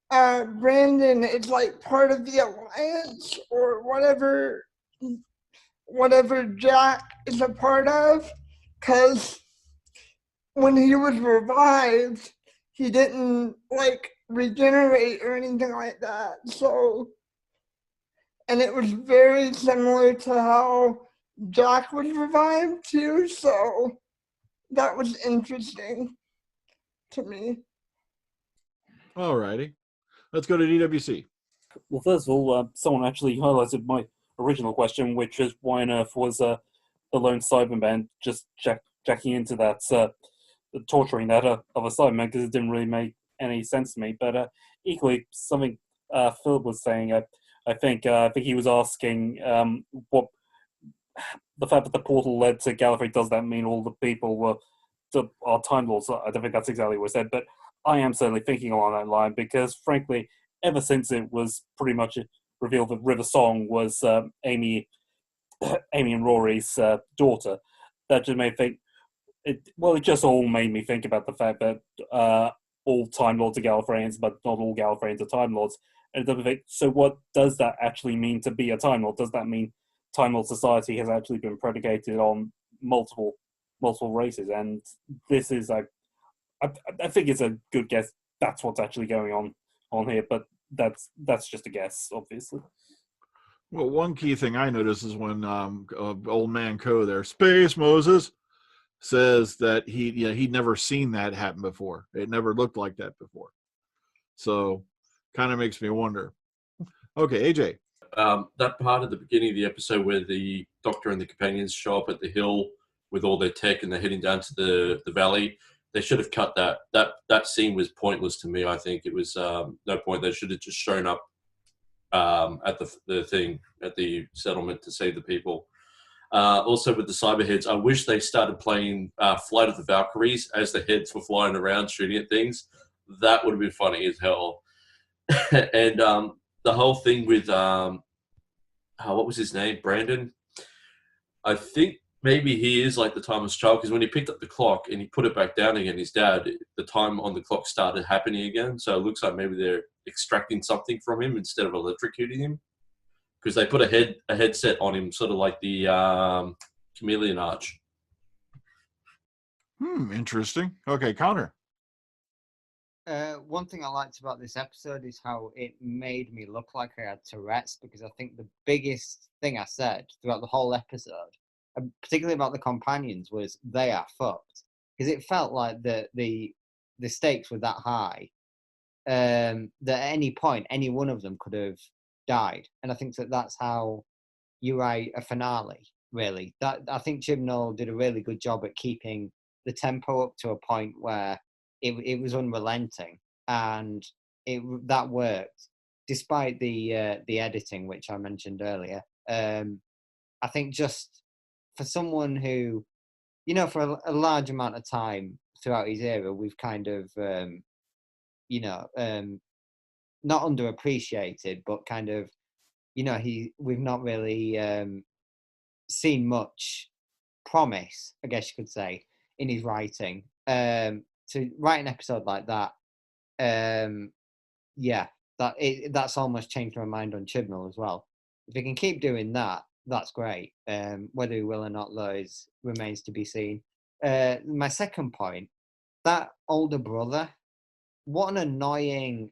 Brandon is like part of the Alliance or whatever Jack is a part of, because when he was revived, he didn't like regenerate or anything like that. So, and it was very similar to how Jack was revived too. So that was interesting to me. All righty. Let's go to DWC. Well, first of all, someone actually highlighted my original question, which is why on earth was the lone Cyberman just jacking into that, torturing that other Cyberman, because it didn't really make any sense to me. But equally, something Phil was saying, I think he was asking what the fact that the portal led to Gallifrey, does that mean all the people are Time Lords? I don't think that's exactly what I said, but I am certainly thinking along that line, because frankly, ever since it was pretty much revealed that River Song was Amy and Rory's daughter, that just made me think. It just all made me think about the fact that all Time Lords are Gallifreyans, but not all Gallifreyans are Time Lords. And I think, so what does that actually mean to be a Time Lord? Does that mean Time Lord society has actually been predicated on multiple races? And this is I think it's a good guess. That's what's actually going on here, but that's just a guess, obviously. Well, one key thing I noticed is when old man Co there, Space Moses, says that he'd never seen that happen before. It never looked like that before. So kind of makes me wonder. Okay, AJ. That part at the beginning of the episode where the Doctor and the companions show up at the hill with all their tech and they're heading down to the valley, they should have cut that. That scene was pointless to me. I think it was no point. They should have just shown up at the settlement to save the people. Also with the Cyberheads, I wish they started playing Flight of the Valkyries as the heads were flying around shooting at things. That would have been funny as hell. And the whole thing with what was his name, Brandon? I think maybe he is like the timeless child, because when he picked up the clock and he put it back down again, his dad, the time on the clock started happening again. So it looks like maybe they're extracting something from him instead of electrocuting him, because they put a headset on him, sort of like the Chameleon Arch. Interesting. Okay, Connor. One thing I liked about this episode is how it made me look like I had Tourette's, because I think the biggest thing I said throughout the whole episode, particularly about the companions, was they are fucked, because it felt like the stakes were that high that at any point any one of them could have died, and I think that's how you write a finale. Really, that I think Chibnall did a really good job at keeping the tempo up to a point where it was unrelenting, and that worked despite the editing, which I mentioned earlier. I think just for someone who, you know, for a large amount of time throughout his era, we've kind of, you know, not underappreciated, but kind of, you know, we've not really seen much promise, I guess you could say, in his writing. To write an episode like that, yeah, that's almost changed my mind on Chibnall as well. If he can keep doing that, that's great. Whether he will or not, though, remains to be seen. My second point, that older brother, what an annoying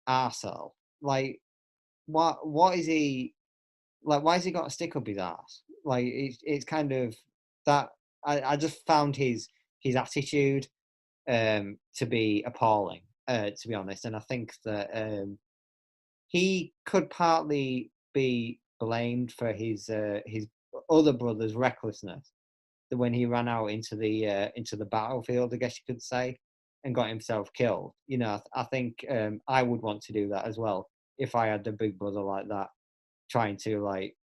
arsehole. Like, what is he, like, why has he got to stick up his arse? Like, it's kind of that, I just found his attitude to be appalling, to be honest. And I think that he could partly be blamed for his other brother's recklessness, that when he ran out into the battlefield, I guess you could say, and got himself killed. You know, I think I would want to do that as well if I had a big brother like that trying to like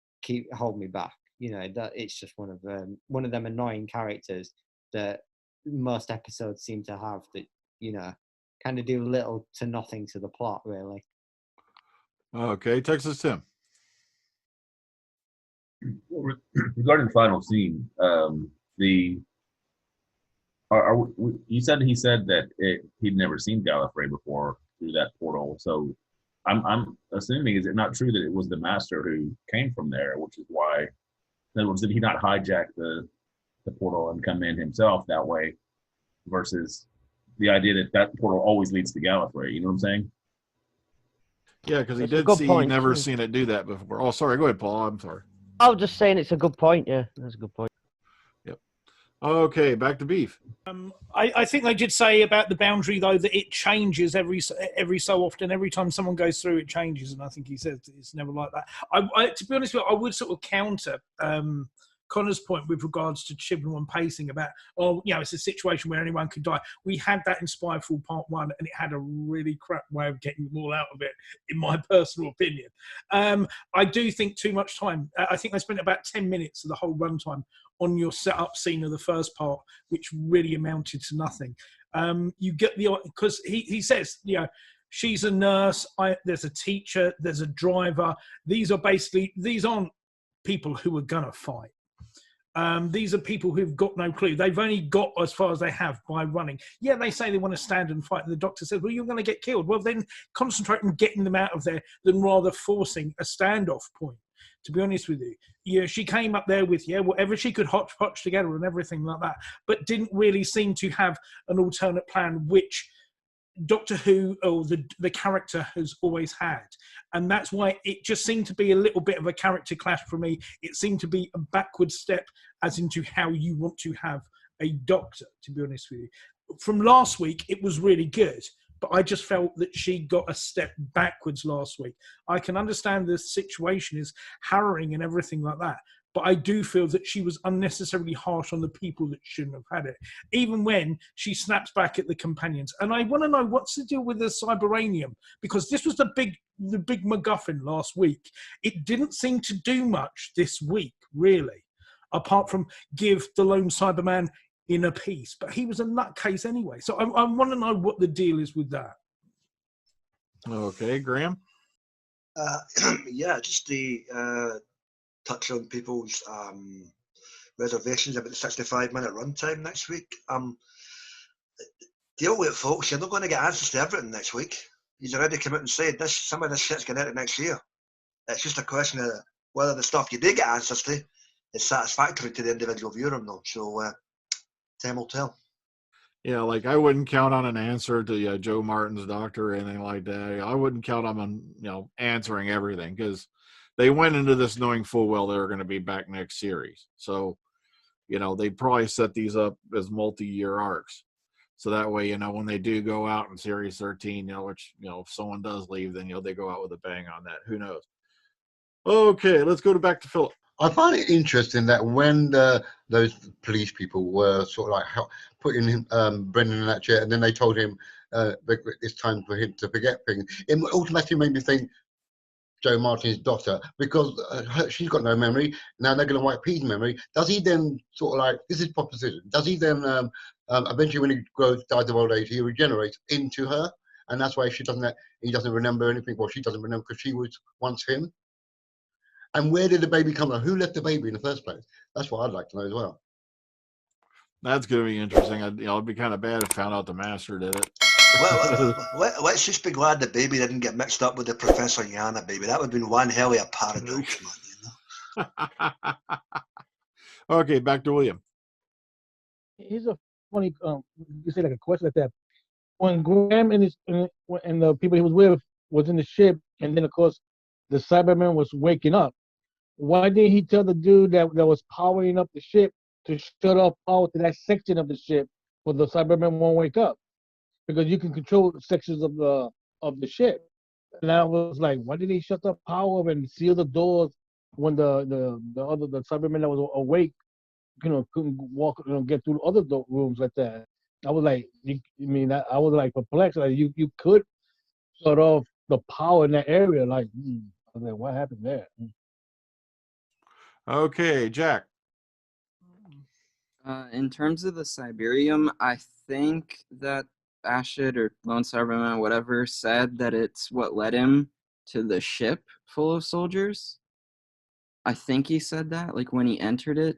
hold me back. You know, that it's just one of them annoying characters that most episodes seem to have, that, you know, kind of do little to nothing to the plot, really. Okay, Texas Tim. Regarding the final scene, you said he said that he'd never seen Gallifrey before through that portal. So I'm assuming, is it not true that it was the Master who came from there, which is why, in other words, did he not hijack the portal and come in himself that way, versus the idea that portal always leads to Gallifrey? You know what I'm saying? Yeah, because he That's a did good see, point, never too. seen it do that before. Oh, sorry. Go ahead, Paul. I'm sorry. I was just saying it's a good point. Yeah, that's a good point. Yep. Okay, back to beef. I think they did say about the boundary, though, that it changes every so often. Every time someone goes through, it changes, and I think he says it's never like that. To be honest with you, I would sort of counter Connor's point with regards to Chibnall and pacing about, oh, you know, it's a situation where anyone could die. We had that in Spyfall Part 1, and it had a really crap way of getting them all out of it, in my personal opinion. I do think too much time. I think they spent about 10 minutes of the whole runtime on your setup scene of the first part, which really amounted to nothing. You get because he says, you know, she's a nurse, there's a teacher, there's a driver. These aren't people who are gonna fight. These are people who've got no clue. They've only got as far as they have by running. Yeah, they say they want to stand and fight, and the doctor says, well, you're going to get killed. Well, then concentrate on getting them out of there than rather forcing a standoff point, to be honest with you. Yeah, she came up there with, whatever she could hodgepodge together and everything like that, but didn't really seem to have an alternate plan, which Doctor Who, or the character, has always had. And that's why it just seemed to be a little bit of a character clash for me. It seemed to be a backward step as into how you want to have a Doctor, to be honest with you. From last week, it was really good, but I just felt that she got a step backwards last week. I can understand the situation is harrowing and everything like that, but I do feel that she was unnecessarily harsh on the people that shouldn't have had it, even when she snaps back at the companions. And I want to know, what's the deal with the Cyberanium? Because this was the big MacGuffin last week. It didn't seem to do much this week, really, apart from give the lone Cyberman inner peace. But he was a nutcase anyway. So I want to know what the deal is with that. Okay, Graham? Yeah, just the touch on people's reservations about the 65-minute runtime next week. Deal with it, folks. You're not going to get answers to everything next week. He's already come out and said some of this shit's going out next year. It's just a question of whether the stuff you did get answers to is satisfactory to the individual viewer or not. So time will tell. Yeah, like I wouldn't count on an answer to Joe Martin's Doctor or anything like that. I wouldn't count on them, answering everything, because they went into this knowing full well they were going to be back next series. So, they probably set these up as multi-year arcs. So that way, when they do go out in series 13, which, if someone does leave, then, they go out with a bang on that. Who knows? Okay, let's go back to Philip. I find it interesting that when those police people were sort of like putting Brendan in that chair, and then they told him it's time for him to forget things. It automatically made me think Joe Martin's daughter, because she's got no memory. Now they're going to wipe Pete's memory. Does he then sort of like, this is proposition, does he then eventually when he dies of old age, he regenerates into her? And that's why he doesn't remember anything. Well, she doesn't remember because she was once him. And where did the baby come from? Who left the baby in the first place? That's what I'd like to know as well. That's going to be interesting. It'd be kind of bad if found out the master did it. Let's just be glad the baby didn't get mixed up with the Professor Yana baby. That would have been one hell of a paradox, man. You know? Okay, back to William. Here's a funny, you say like a question like that. When Graham and the people he was with was in the ship, and then of course the Cyberman was waking up, why didn't he tell the dude that was powering up the ship to shut off power to that section of the ship where the Cybermen won't wake up? Because you can control sections of the ship. And I was like, why did he shut the power and seal the doors when the Cybermen that was awake, couldn't walk, get through other rooms like that? I was like, I was like perplexed. Like you could shut off the power in that area. Like, I was like, what happened there? Okay, Jack. In terms of the Siberium, I think that Ashid or Lone Cyberman, whatever, said that it's what led him to the ship full of soldiers. I think he said that, like when he entered it.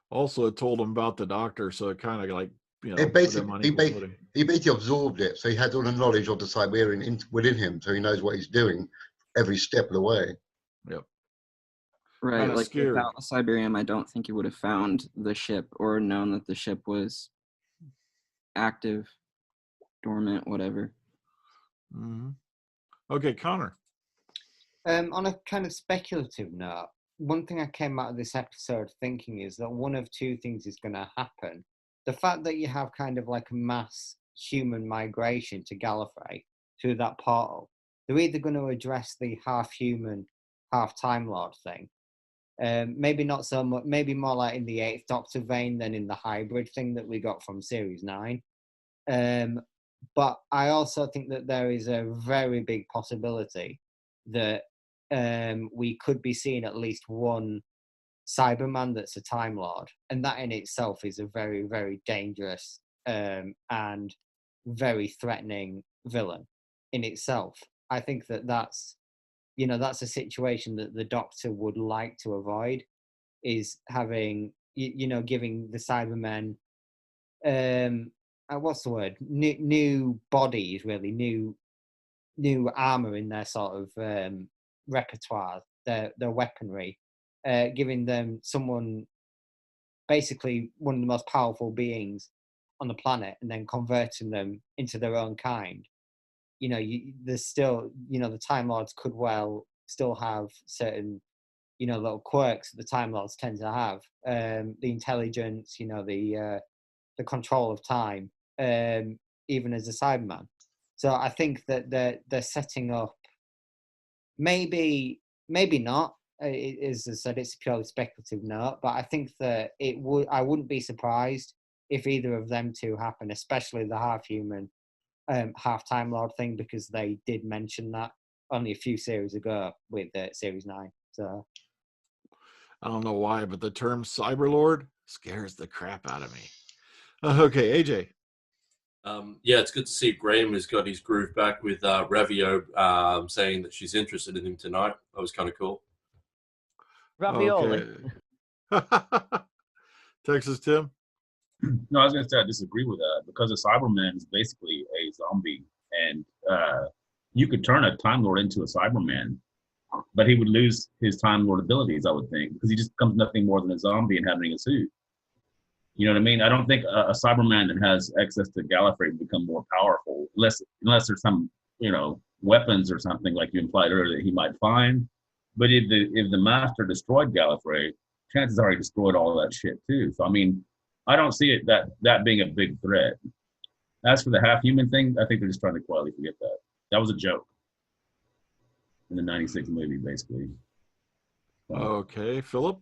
Also, it told him about the doctor, so it kind of like, It he basically absorbed it, so he had all the knowledge of the Siberian within him, so he knows what he's doing every step of the way. Yep. Right, Kinda like scary. without the Siberium, I don't think he would have found the ship or known that the ship was active, dormant, whatever. Mm-hmm. Okay, Connor. On a kind of speculative note, one thing I came out of this episode thinking is that one of two things is going to happen. The fact that you have kind of like a mass human migration to Gallifrey through that portal, they're either going to address the half human, half Time Lord thing. Maybe not so much, maybe more like in the Eighth Doctor vein than in the hybrid thing that we got from Series 9. But I also think that there is a very big possibility that we could be seeing at least one Cyberman that's a Time Lord, and that in itself is a very, very dangerous and very threatening villain in itself. I think that's a situation that the Doctor would like to avoid, is having giving the Cybermen what's the word, new bodies, really new armor in their sort of repertoire, their weaponry, giving them someone, basically one of the most powerful beings on the planet, and then converting them into their own kind. There's still, the Time Lords could well still have certain, little quirks that the Time Lords tend to have. The intelligence, the control of time, even as a Cyberman. So I think that they're setting up, maybe not. As I said, it's a purely speculative note, but I think that I wouldn't be surprised if either of them two happen, especially the half human, half Time Lord thing, because they did mention that only a few series ago with Series 9. So I don't know why, but the term Cyberlord scares the crap out of me. Okay, AJ. Yeah, it's good to see Graham has got his groove back with Ravio saying that she's interested in him tonight. That was kind of cool. Ravioli. Okay. Texas Tim. No, I was going to say I disagree with that, because a Cyberman is basically a zombie, and you could turn a Time Lord into a Cyberman, but he would lose his Time Lord abilities, I would think, because he just becomes nothing more than a zombie and having a suit. You know what I mean? I don't think a Cyberman that has access to Gallifrey would become more powerful, unless there's some, weapons or something like you implied earlier that he might find. But if the Master destroyed Gallifrey, chances are he destroyed all of that shit too. So I mean, I don't see it that being a big threat. As for the half human thing, I think they're just trying to quietly forget that. That was a joke in the '96 movie, basically. Okay, Philip.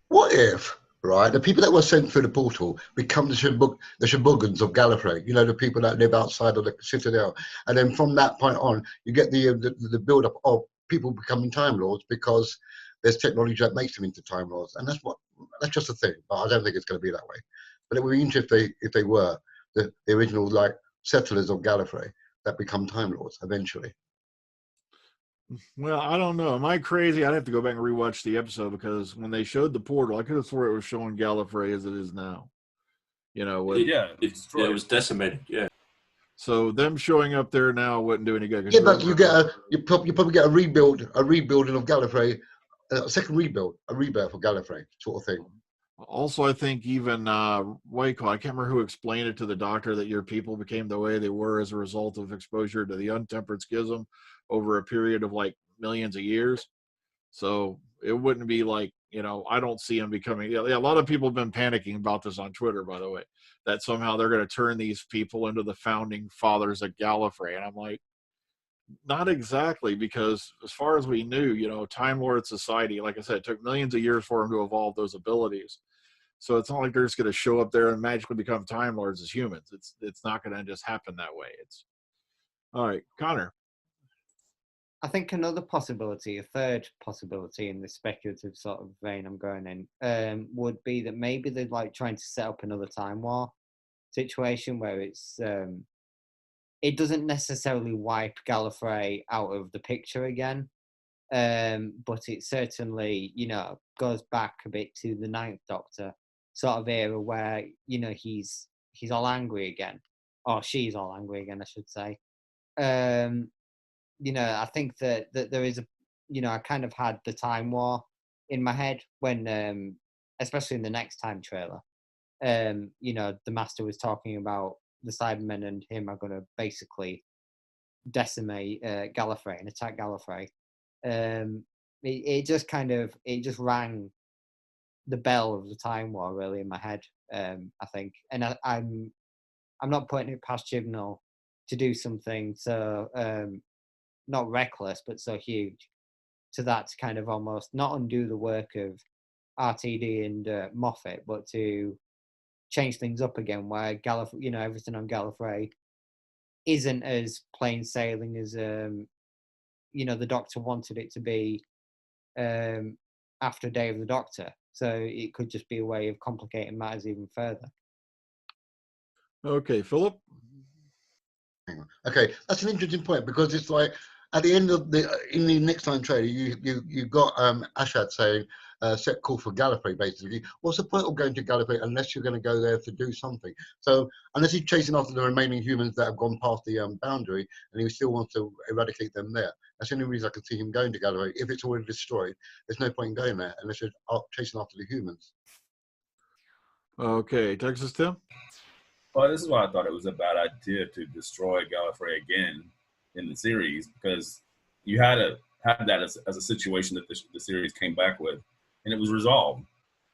What if right? The people that were sent through the portal become the Shibugans of Gallifrey. You know, the people that live outside of the Citadel. And then from that point on, you get the build-up of people becoming Time Lords because there's technology that makes them into Time Lords. And that's just a thing. But I don't think it's going to be that way. But it would be interesting if they were the original, like, settlers of Gallifrey that become Time Lords eventually. Well, I don't know. Am I crazy? I'd have to go back and rewatch the episode because when they showed the portal, I could have sworn it was showing Gallifrey as it is now. You know, It was decimated. Yeah. So them showing up there now wouldn't do any good. Yeah, but you probably get a rebuilding of Gallifrey, a second rebuild, a rebirth of Gallifrey, sort of thing. Also, I think even Whittaker, I can't remember who explained it to the Doctor that your people became the way they were as a result of exposure to the untempered schism over a period of like millions of years. So it wouldn't be like, I don't see them becoming. Yeah, a lot of people have been panicking about this on Twitter, by the way, that somehow they're going to turn these people into the founding fathers of Gallifrey. And I'm like, not exactly, because as far as we knew, Time Lord society, like I said, it took millions of years for them to evolve those abilities. So it's not like they're just going to show up there and magically become Time Lords as humans. It's not going to just happen that way. It's all right, Connor. I think another possibility, a third possibility in the speculative sort of vein I'm going in, would be that maybe they're like trying to set up another Time War situation where it's it doesn't necessarily wipe Gallifrey out of the picture again, but it certainly, goes back a bit to the Ninth Doctor sort of era where, he's all angry again, or she's all angry again, I should say. I think that there is I kind of had the Time War in my head when, especially in the Next Time trailer, the Master was talking about the Cybermen and him are going to basically decimate Gallifrey and attack Gallifrey. It just rang the bell of the Time War really in my head, I think. And I'm not putting it past Chibnall to do something so not reckless but so huge to that, to kind of almost not undo the work of RTD and Moffat, but to change things up again where Gallifrey, everything on Gallifrey isn't as plain sailing as the Doctor wanted it to be after Day of the Doctor. So it could just be a way of complicating matters even further. Okay, Philip. Okay, that's an interesting point because it's like at the end of in the Next Time trailer, you got Ashad saying set call for Gallifrey. Basically, what's the point of going to Gallifrey unless you're going to go there to do something? So unless he's chasing after the remaining humans that have gone past the boundary, and he still wants to eradicate them there, that's the only reason I can see him going to Gallifrey. If it's already destroyed, there's no point in going there unless you're chasing after the humans. Okay, Texas Tim. Well, this is why I thought it was a bad idea to destroy Gallifrey again in the series, because you had to have that as a situation that the series came back with, and it was resolved.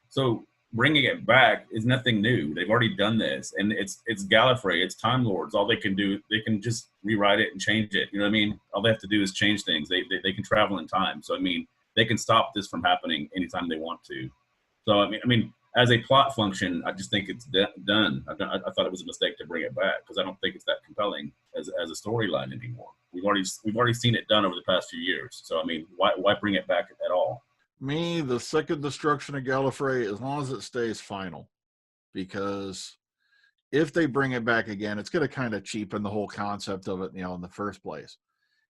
So bringing it back is nothing new. They've already done this, and it's Gallifrey, it's Time Lords. All they can do, they can just rewrite it and change it. You know what I mean? All they have to do is change things. They can travel in time. So I mean, they can stop this from happening anytime they want to. So I mean. As a plot function, I just think it's done. I thought it was a mistake to bring it back because I don't think it's that compelling as a storyline anymore. We've already seen it done over the past few years. So I mean, why bring it back at all? Me, the second destruction of Gallifrey, as long as it stays final, because if they bring it back again, it's going to kind of cheapen the whole concept of it, in the first place.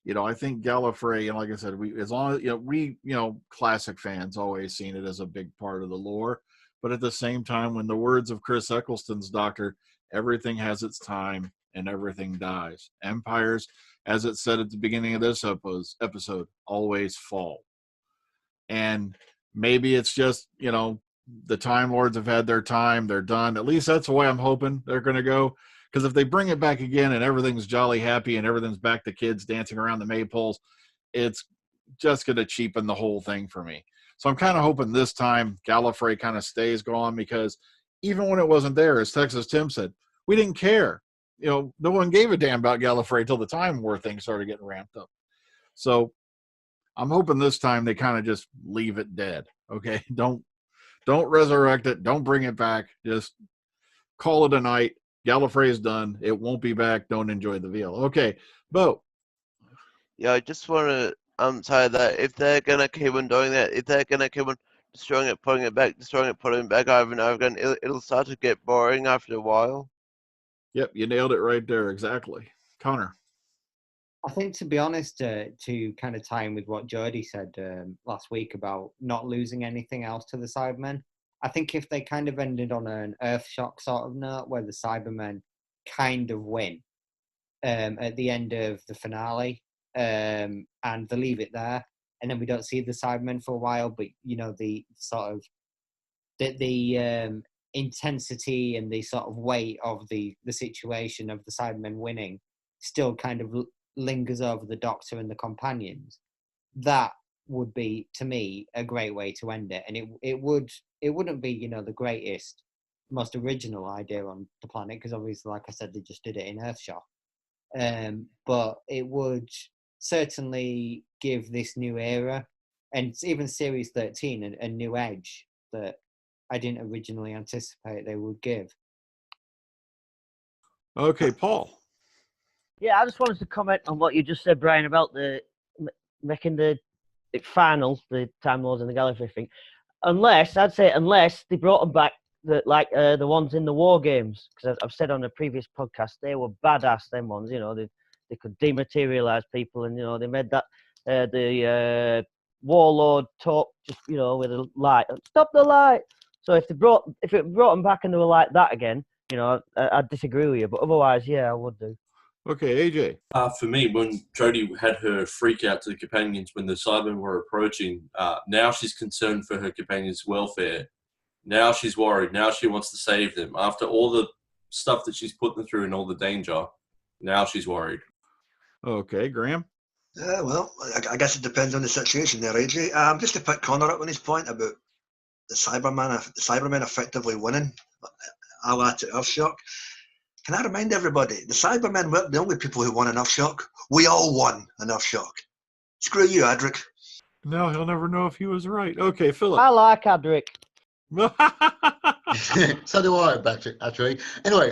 I think Gallifrey, and like I said, as long as classic fans always seen it as a big part of the lore. But at the same time, when the words of Chris Eccleston's Doctor, everything has its time and everything dies. Empires, as it said at the beginning of this episode, always fall. And maybe it's just, the Time Lords have had their time. They're done. At least that's the way I'm hoping they're going to go. Because if they bring it back again and everything's jolly happy and everything's back to kids dancing around the maypoles, it's just going to cheapen the whole thing for me. So I'm kind of hoping this time Gallifrey kind of stays gone, because even when it wasn't there, as Texas Tim said, we didn't care. No one gave a damn about Gallifrey till the Time War thing started getting ramped up. So I'm hoping this time they kind of just leave it dead. Okay, don't Don't resurrect it. Don't bring it back. Just call it a night. Gallifrey's done. It won't be back. Don't enjoy the veal. Okay, Bo. Yeah, I just want to say that if they're gonna keep on doing that, if they're gonna keep on destroying it, putting it back, destroying it, putting it back over and over again, it'll start to get boring after a while. Yep, you nailed it right there. Exactly. Connor. I think, to be honest, to kind of tie in with what Jodie said last week about not losing anything else to the Cybermen, I think if they kind of ended on an Earthshock sort of note where the Cybermen kind of win at the end of the finale, and they leave it there, and then we don't see the Cybermen for a while, but you know, the sort of the intensity and the sort of weight of the situation of the Cybermen winning still kind of lingers over the Doctor and the companions. That would be, to me, a great way to end it, and it wouldn't be, you know, the greatest, most original idea on the planet, because obviously, like I said, they just did it in Earthshock. But it would certainly give this new era, and even Series 13, a new edge that I didn't originally anticipate they would give. Okay, Paul. Yeah, I just wanted to comment on what you just said, Brian, about the making the final, the Time Lords and the Gallifrey thing. Unless they brought them back, the ones in the War Games, because I've said on a previous podcast they were badass. Them ones, you know, they could dematerialize people, and you know they made that the Warlord talk just, you know, with a light, stop the light. So if it brought them back and they were like that again, you know, I'd disagree with you. But otherwise, yeah, I would do. Okay, AJ. For me, when Jodie had her freak out to the companions when the Cybermen were approaching, now she's concerned for her companions' welfare. Now she's worried. Now she wants to save them. After all the stuff that she's put them through and all the danger, now she's worried. Okay, Graham. Well, I guess it depends on the situation there, AJ. Just to pick Connor up on his point about the Cybermen effectively winning, a la to Earthshock. Can I remind everybody, the Cybermen weren't the only people who won an Earthshock. We all won an Earthshock. Screw you, Adric. No, he'll never know if he was right. Okay, Philip. I like Adric. So do I, actually. Anyway,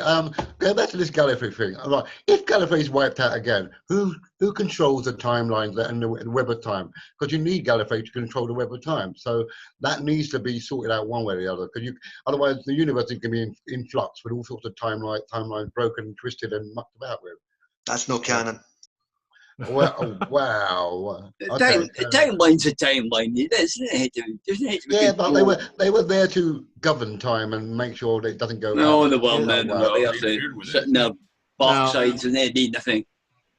going back to this Gallifrey thing. Right, if Gallifrey's wiped out again, who controls the timelines and the web of time? Because you need Gallifrey to control the web of time. So that needs to be sorted out one way or the other. Because otherwise the universe is going to be in flux with all sorts of timelines broken, twisted, and mucked about with. That's no canon. Well, wow. Timeline's a timeline. It doesn't have to Yeah, but they were there to govern time and make sure that it doesn't go. No, they weren't. Yeah, No, they have to sit in their backsides and they need nothing.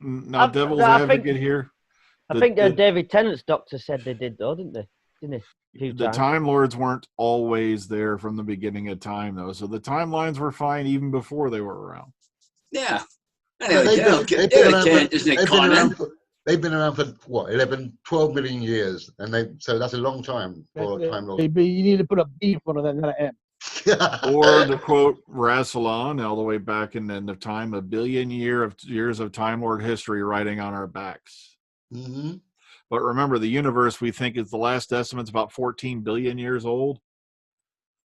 Now, devil's advocate here. I think David Tennant's Doctor said they did, though, didn't they? Didn't he? The Time Lords weren't always there from the beginning of time, though. So the timelines were fine even before they were around. Yeah. Anyway, They've been around for what, 12 million years, and so that's a long time for Time Lords. You need to put a B in front of that, not an M. Or to quote Rassilon, all the way back in the end of time, 1 billion years of Time Lord history riding on our backs. Mm-hmm. But remember, the universe, we think, is the last estimate's about 14 billion years old.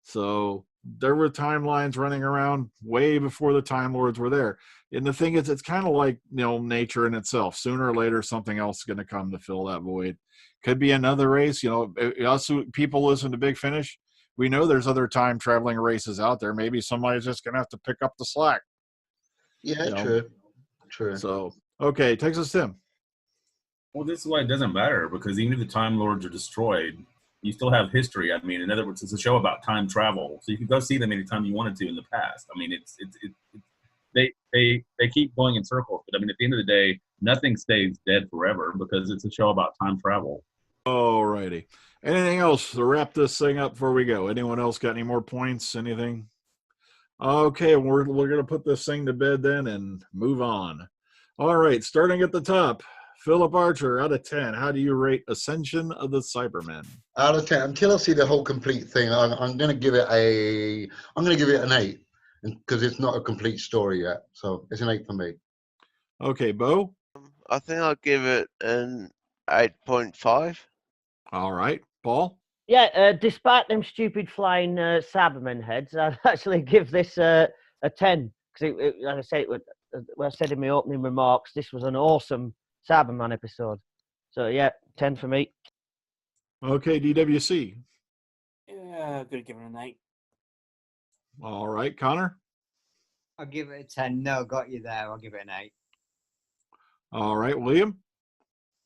So there were timelines running around way before the Time Lords were there. And the thing is, it's kind of like, you know, nature in itself. Sooner or later, something else is going to come to fill that void. Could be another race. You know, also people listen to Big Finish. We know there's other time traveling races out there. Maybe somebody's just going to have to pick up the slack. Yeah, true. So, okay, Texas Tim. Well, this is why it doesn't matter, because even if the Time Lords are destroyed, you still have history. I mean, in other words, it's a show about time travel, so you can go see them anytime you wanted to in the past. I mean, they keep going in circles, but I mean, at the end of the day, nothing stays dead forever because it's a show about time travel. All righty. Anything else to wrap this thing up before we go? Anyone else got any more points? Anything? Okay, we're going to put this thing to bed then and move on. All right, starting at the top. Philip Archer, out of 10, how do you rate Ascension of the Cybermen? Out of 10, until I see the whole complete thing, I'm going to give it an 8, because it's not a complete story yet. So it's an 8 for me. Okay, Bo? I think I'll give it an 8.5. All right, Paul? despite them stupid flying Cybermen heads, I'd actually give this a 10 because, like I said, I said in my opening remarks, this was an awesome Cyberman episode. So yeah, 10 for me. Okay, DWC. Yeah, I'm gonna give it an 8. All right, Connor. I'll give it a 10. No, got you there. I'll give it an 8. All right, William.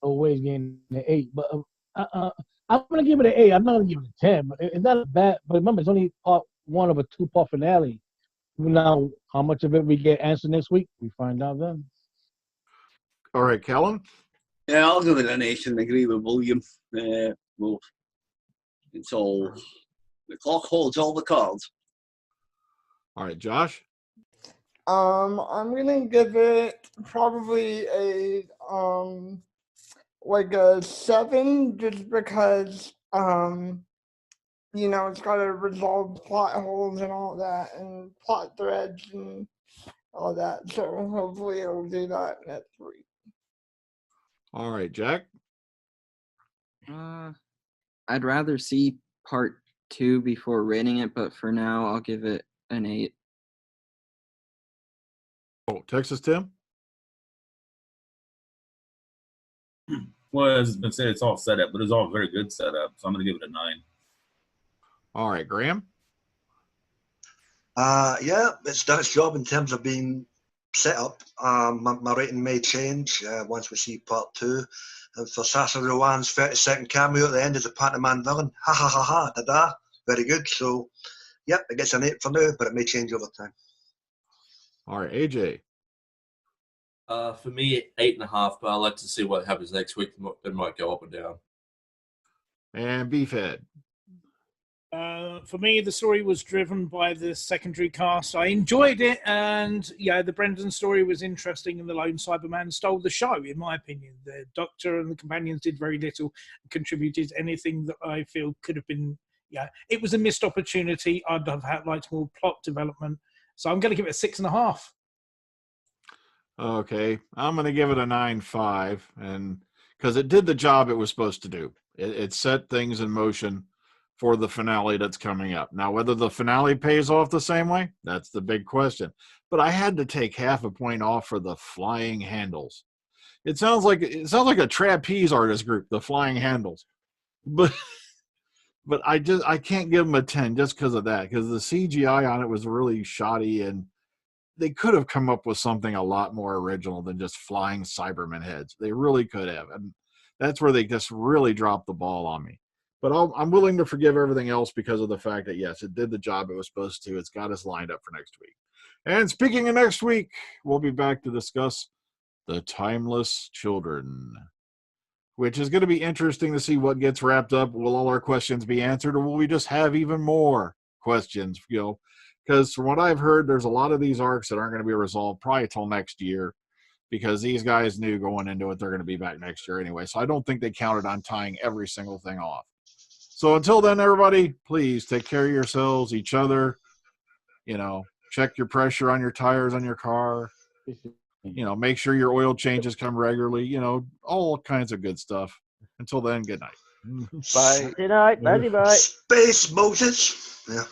Always getting an 8, but I'm gonna give it an 8. I'm not gonna give it a 10. But it's not bad. But remember, it's only part 1 of a 2-part finale. Now, how much of it we get answered next week, we find out then. All right, Callum. Yeah, I'll give it an 8 and agree with William. Well, it's all the clock holds all the cards. All right, Josh. I'm gonna give it probably a like a 7, just because it's got to resolve plot holes and all that, and plot threads and all that. So hopefully it'll do that next week. All right, Jack. I'd rather see part 2 before rating it, but for now, I'll give it an 8. Oh, Texas Tim. Well, as has been said, it's all set up, but it's all very good setup. So I'm going to give it a 9. All right, Graham. Yeah, it's done its job in terms of being set up. My rating may change once we see part 2. And for Sacha Rowan's 30-second cameo at the end as a Pantoman villain, ha ha ha ha, da-da, very good. So, yeah, it gets an 8 for now, but it may change over time. All right, AJ. For me, 8.5, but I'd like to see what happens next week. It might go up or down. And Beefhead. For me, the story was driven by the secondary cast. I enjoyed it, and the Brendan story was interesting, and the Lone Cyberman stole the show, in my opinion. The Doctor and the companions did very little, contributed anything that I feel could have been. It was a missed opportunity. I'd have liked more plot development, so I'm going to give it a 6.5. Okay, I'm going to give it a 9.5, and because it did the job it was supposed to do. It set things in motion for the finale that's coming up. Now, whether the finale pays off the same way, that's the big question. But I had to take half a point off for the flying handles. It sounds like a trapeze artist group, the Flying Handles. But I can't give them a 10 just because of that, because the CGI on it was really shoddy, and they could have come up with something a lot more original than just flying Cybermen heads. They really could have. And that's where they just really dropped the ball on me. But I'm willing to forgive everything else because of the fact that, yes, it did the job it was supposed to. It's got us lined up for next week. And speaking of next week, we'll be back to discuss The Timeless Children, which is going to be interesting to see what gets wrapped up. Will all our questions be answered, or will we just have even more questions? Because from what I've heard, there's a lot of these arcs that aren't going to be resolved probably till next year, because these guys knew going into it they're going to be back next year anyway. So I don't think they counted on tying every single thing off. So until then, everybody, please take care of yourselves, each other. Check your pressure on your tires on your car. Make sure your oil changes come regularly. All kinds of good stuff. Until then, good night. Bye. Good night. Bye. Space Moses. Yeah.